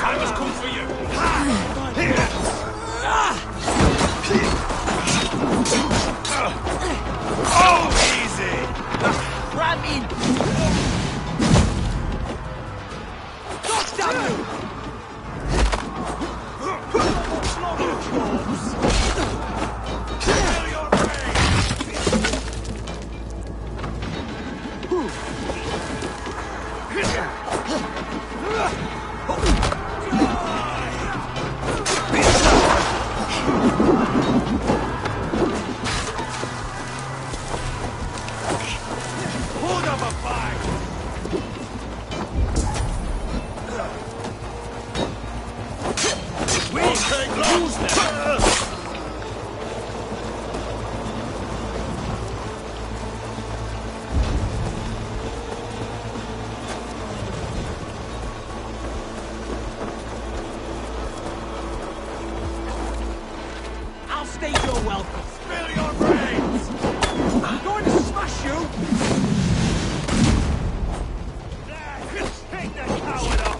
I must come for you! Oh, easy! Ram in! God damn you! I'll stage your welcome. Spill your brains! I'm going to smash you! Take that coward off!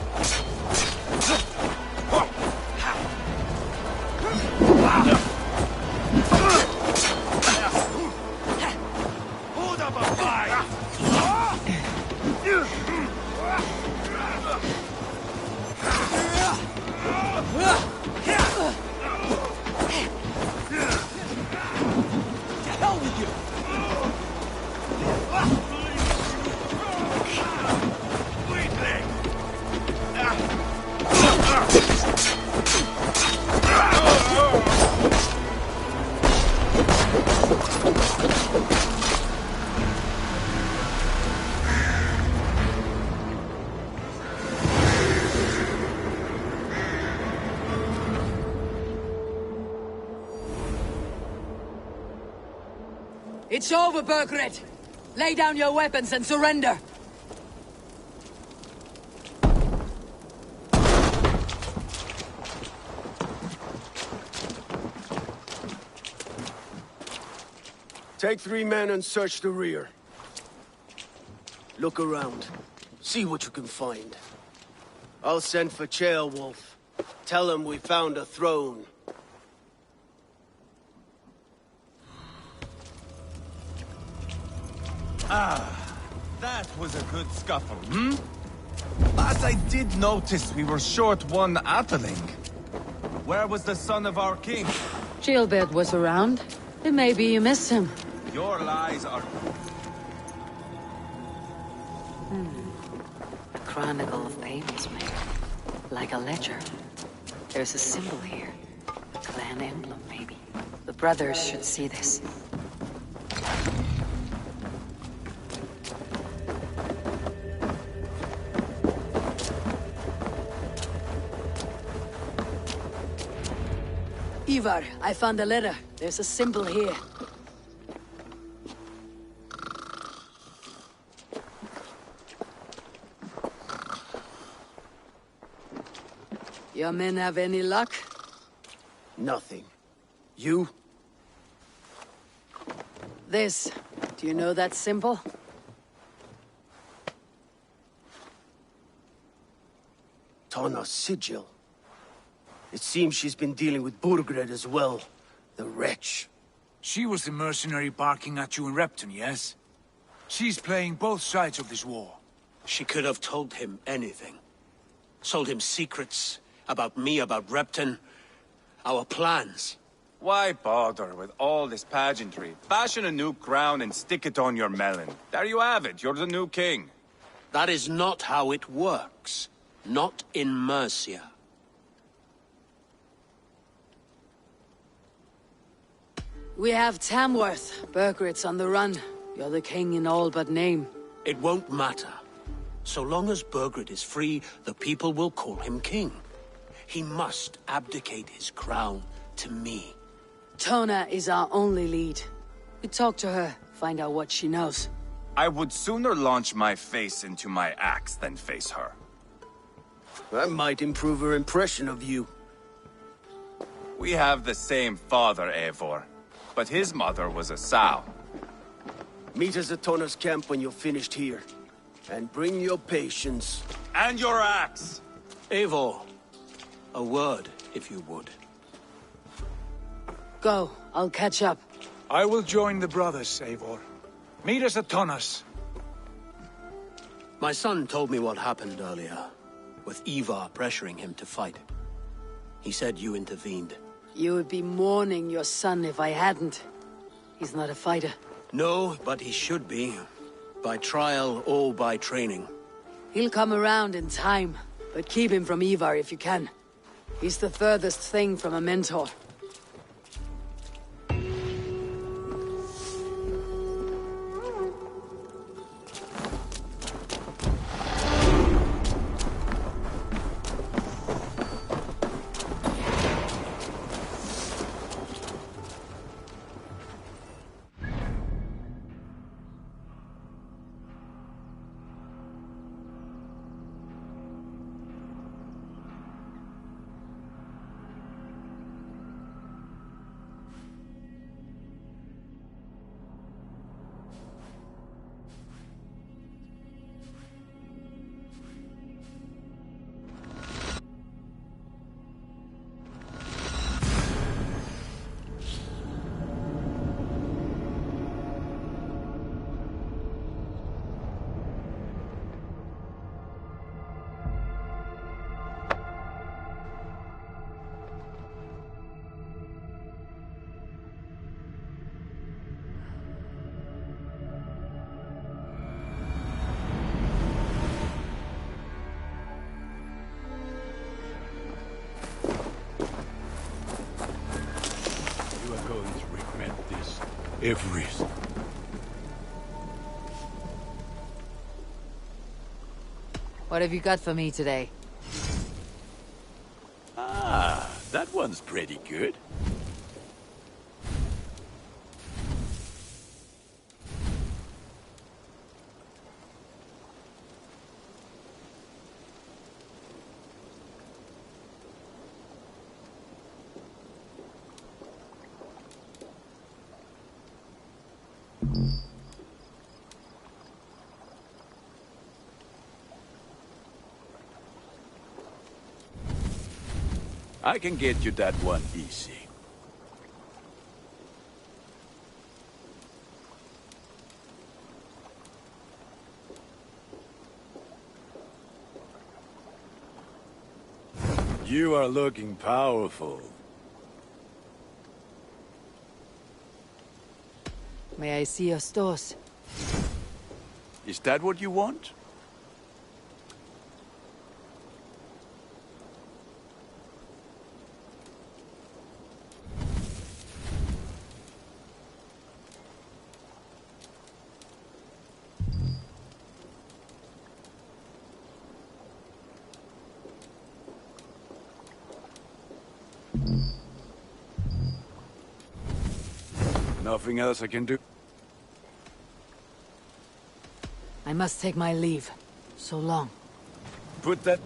Hold up a fight! To hell with you! It's over, Burgred! Lay down your weapons and surrender! Take 3 men and search the rear. Look around. See what you can find. I'll send for Ceolwulf. Tell him we found a throne. Ah, that was a good scuffle, hmm? But I did notice we were short one Atheling. Where was the son of our king? Gilbert was around. It may be you missed him. Your lies are... A chronicle of payments made. Like a ledger. There's a symbol here. A clan emblem, maybe. The brothers should see this. Ivar, I found a letter. There's a symbol here. Your men have any luck? Nothing. You? This. Do you know that symbol? Tana's sigil. It seems she's been dealing with Burgred as well. The wretch. She was the mercenary barking at you in Repton, yes? She's playing both sides of this war. She could have told him anything. Sold him secrets about me, about Repton, our plans. Why bother with all this pageantry? Fashion a new crown and stick it on your melon. There you have it, you're the new king. That is not how it works. Not in Mercia. We have Tamworth. Burgred's on the run. You're the king in all but name. It won't matter. So long as Burgred is free, the people will call him king. He must abdicate his crown to me. Tona is our only lead. We talk to her, find out what she knows. I would sooner launch my face into my axe than face her. That might improve her impression of you. We have the same father, Eivor. But his mother was a sow. Meet us at Tona's camp when you're finished here. And bring your patience. And your axe! Eivor, a word, if you would. Go, I'll catch up. I will join the brothers, Eivor. Meet us at Tonas. My son told me what happened earlier, with Ivar pressuring him to fight. He said you intervened. You would be mourning your son if I hadn't. He's not a fighter. No, but he should be. By trial or by training. He'll come around in time. But keep him from Ivar if you can. He's the furthest thing from a mentor. Everything. What have you got for me today? Ah, that one's pretty good. I can get you that one easy. You are looking powerful. May I see your stores? Is that what you want? Nothing else I can do? I must take my leave. So long. Put that...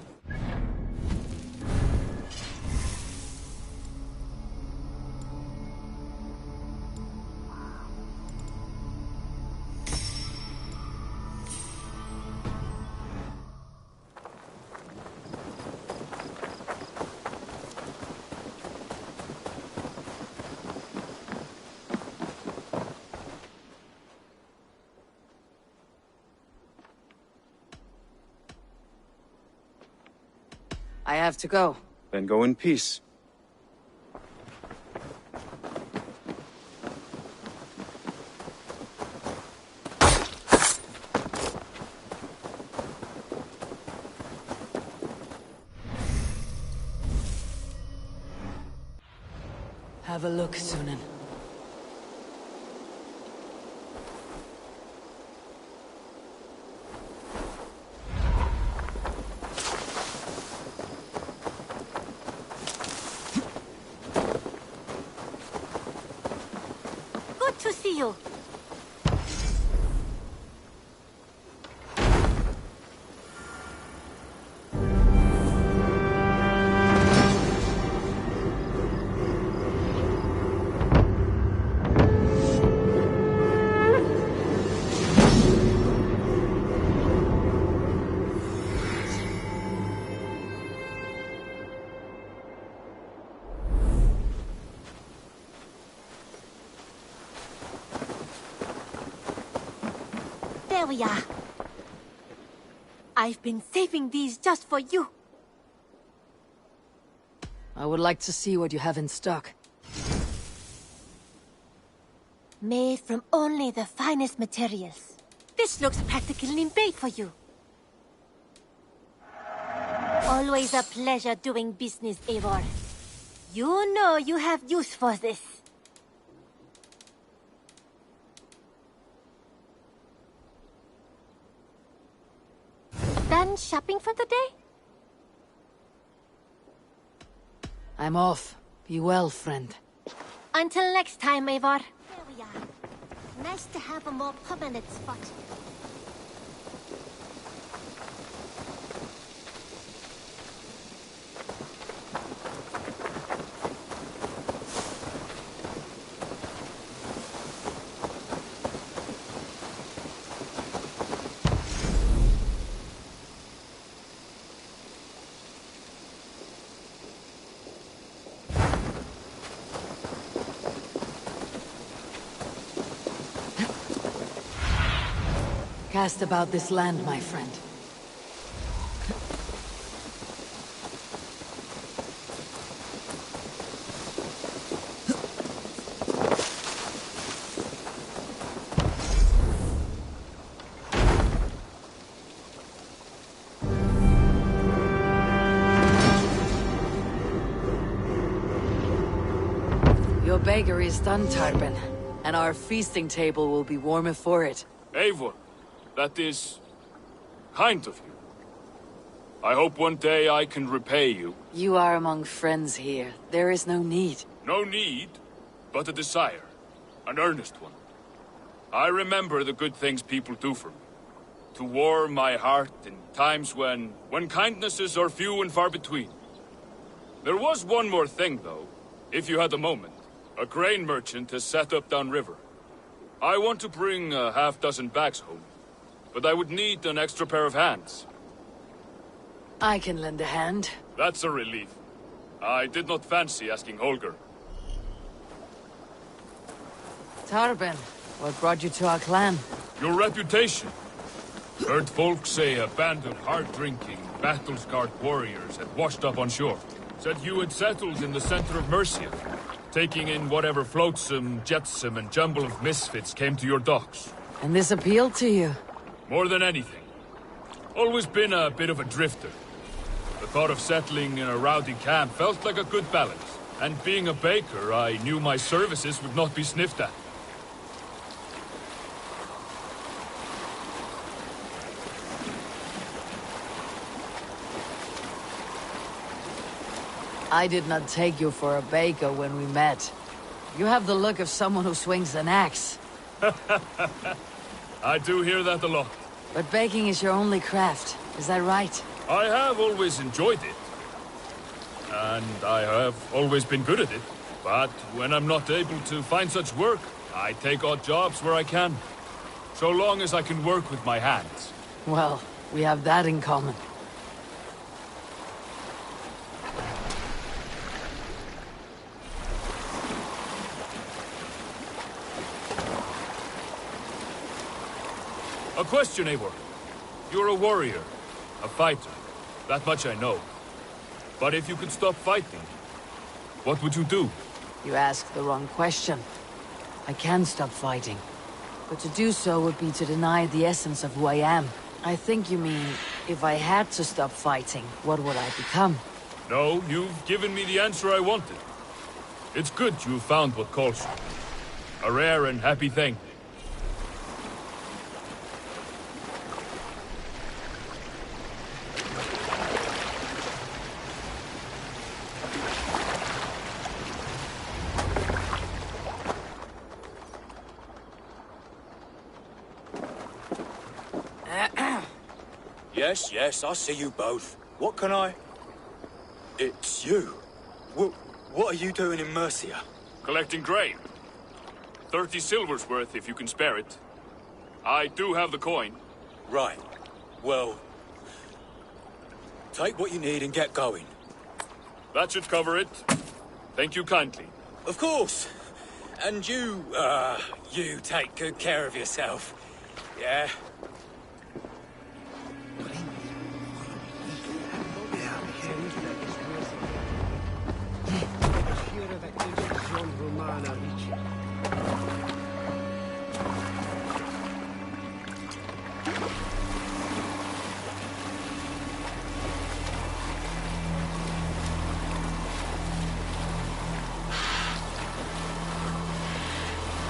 I have to go. Then go in peace. Have a look, Sunan. Good to see you. There we are. I've been saving these just for you. I would like to see what you have in stock. Made from only the finest materials. This looks practically made for you. Always a pleasure doing business, Eivor. You know you have use for this. Done shopping for the day? I'm off. Be well, friend. Until next time, Eivor. There we are. Nice to have a more permanent spot. Cast about this land, my friend. Your bakery is done, Tarben, and our feasting table will be warmer for it. Eivor, that is kind of you. I hope one day I can repay you. You are among friends here. There is no need. No need, but a desire. An earnest one. I remember the good things people do for me. To warm my heart in times when kindnesses are few and far between. There was one more thing, though, if you had a moment. A grain merchant has set up downriver. I want to bring a half-dozen bags home, but I would need an extra pair of hands. I can lend a hand. That's a relief. I did not fancy asking Holger. Tarben, what brought you to our clan? Your reputation. Heard folks say a band of hard-drinking, battle-scarred warriors had washed up on shore. Said you had settled in the center of Mercia, taking in whatever flotsam, jetsam, and jumble of misfits came to your docks. And this appealed to you? More than anything. Always been a bit of a drifter. The thought of settling in a rowdy camp felt like a good balance. And being a baker, I knew my services would not be sniffed at. I did not take you for a baker when we met. You have the look of someone who swings an axe. I do hear that a lot. But baking is your only craft, is that right? I have always enjoyed it. And I have always been good at it. But when I'm not able to find such work, I take odd jobs where I can. So long as I can work with my hands. Well, we have that in common. A question, Eivor. You're a warrior, a fighter. That much I know. But if you could stop fighting, what would you do? You ask the wrong question. I can stop fighting. But to do so would be to deny the essence of who I am. I think you mean, if I had to stop fighting, what would I become? No, you've given me the answer I wanted. It's good you found what calls you. A rare and happy thing. Yes, I see you both. What can I... It's you. What are you doing in Mercia? Collecting grain. 30 silver's worth if you can spare it. I do have the coin. Right. Well... take what you need and get going. That should cover it. Thank you kindly. Of course. And you take good care of yourself. Yeah?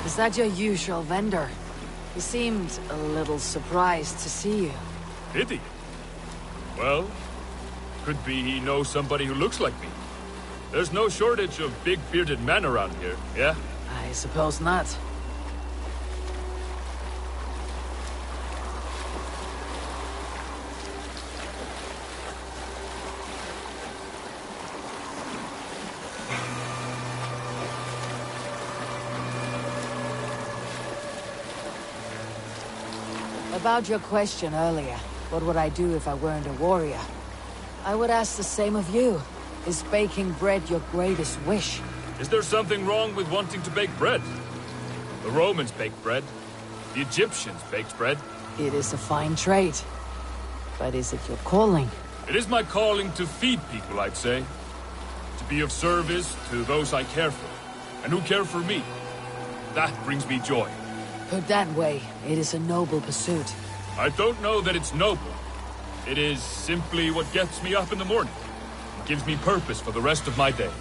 Is that your usual vendor? He seemed a little surprised to see you. Did he? Well, could be he knows somebody who looks like me. There's no shortage of big bearded men around here, yeah? I suppose not. About your question earlier, what would I do if I weren't a warrior? I would ask the same of you. Is baking bread your greatest wish? Is there something wrong with wanting to bake bread? The Romans baked bread. The Egyptians baked bread. It is a fine trade. But is it your calling? It is my calling to feed people, I'd say. To be of service to those I care for, and who care for me. That brings me joy. Put that way, it is a noble pursuit. I don't know that it's noble. It is simply what gets me up in the morning. It gives me purpose for the rest of my day.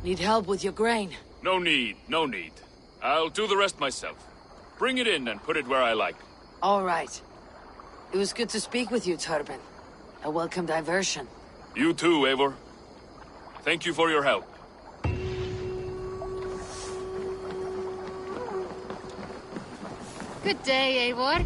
Need help with your grain? No need, no need. I'll do the rest myself. Bring it in and put it where I like. All right. It was good to speak with you, Turbin. A welcome diversion. You too, Eivor. Thank you for your help. Good day, Eivor.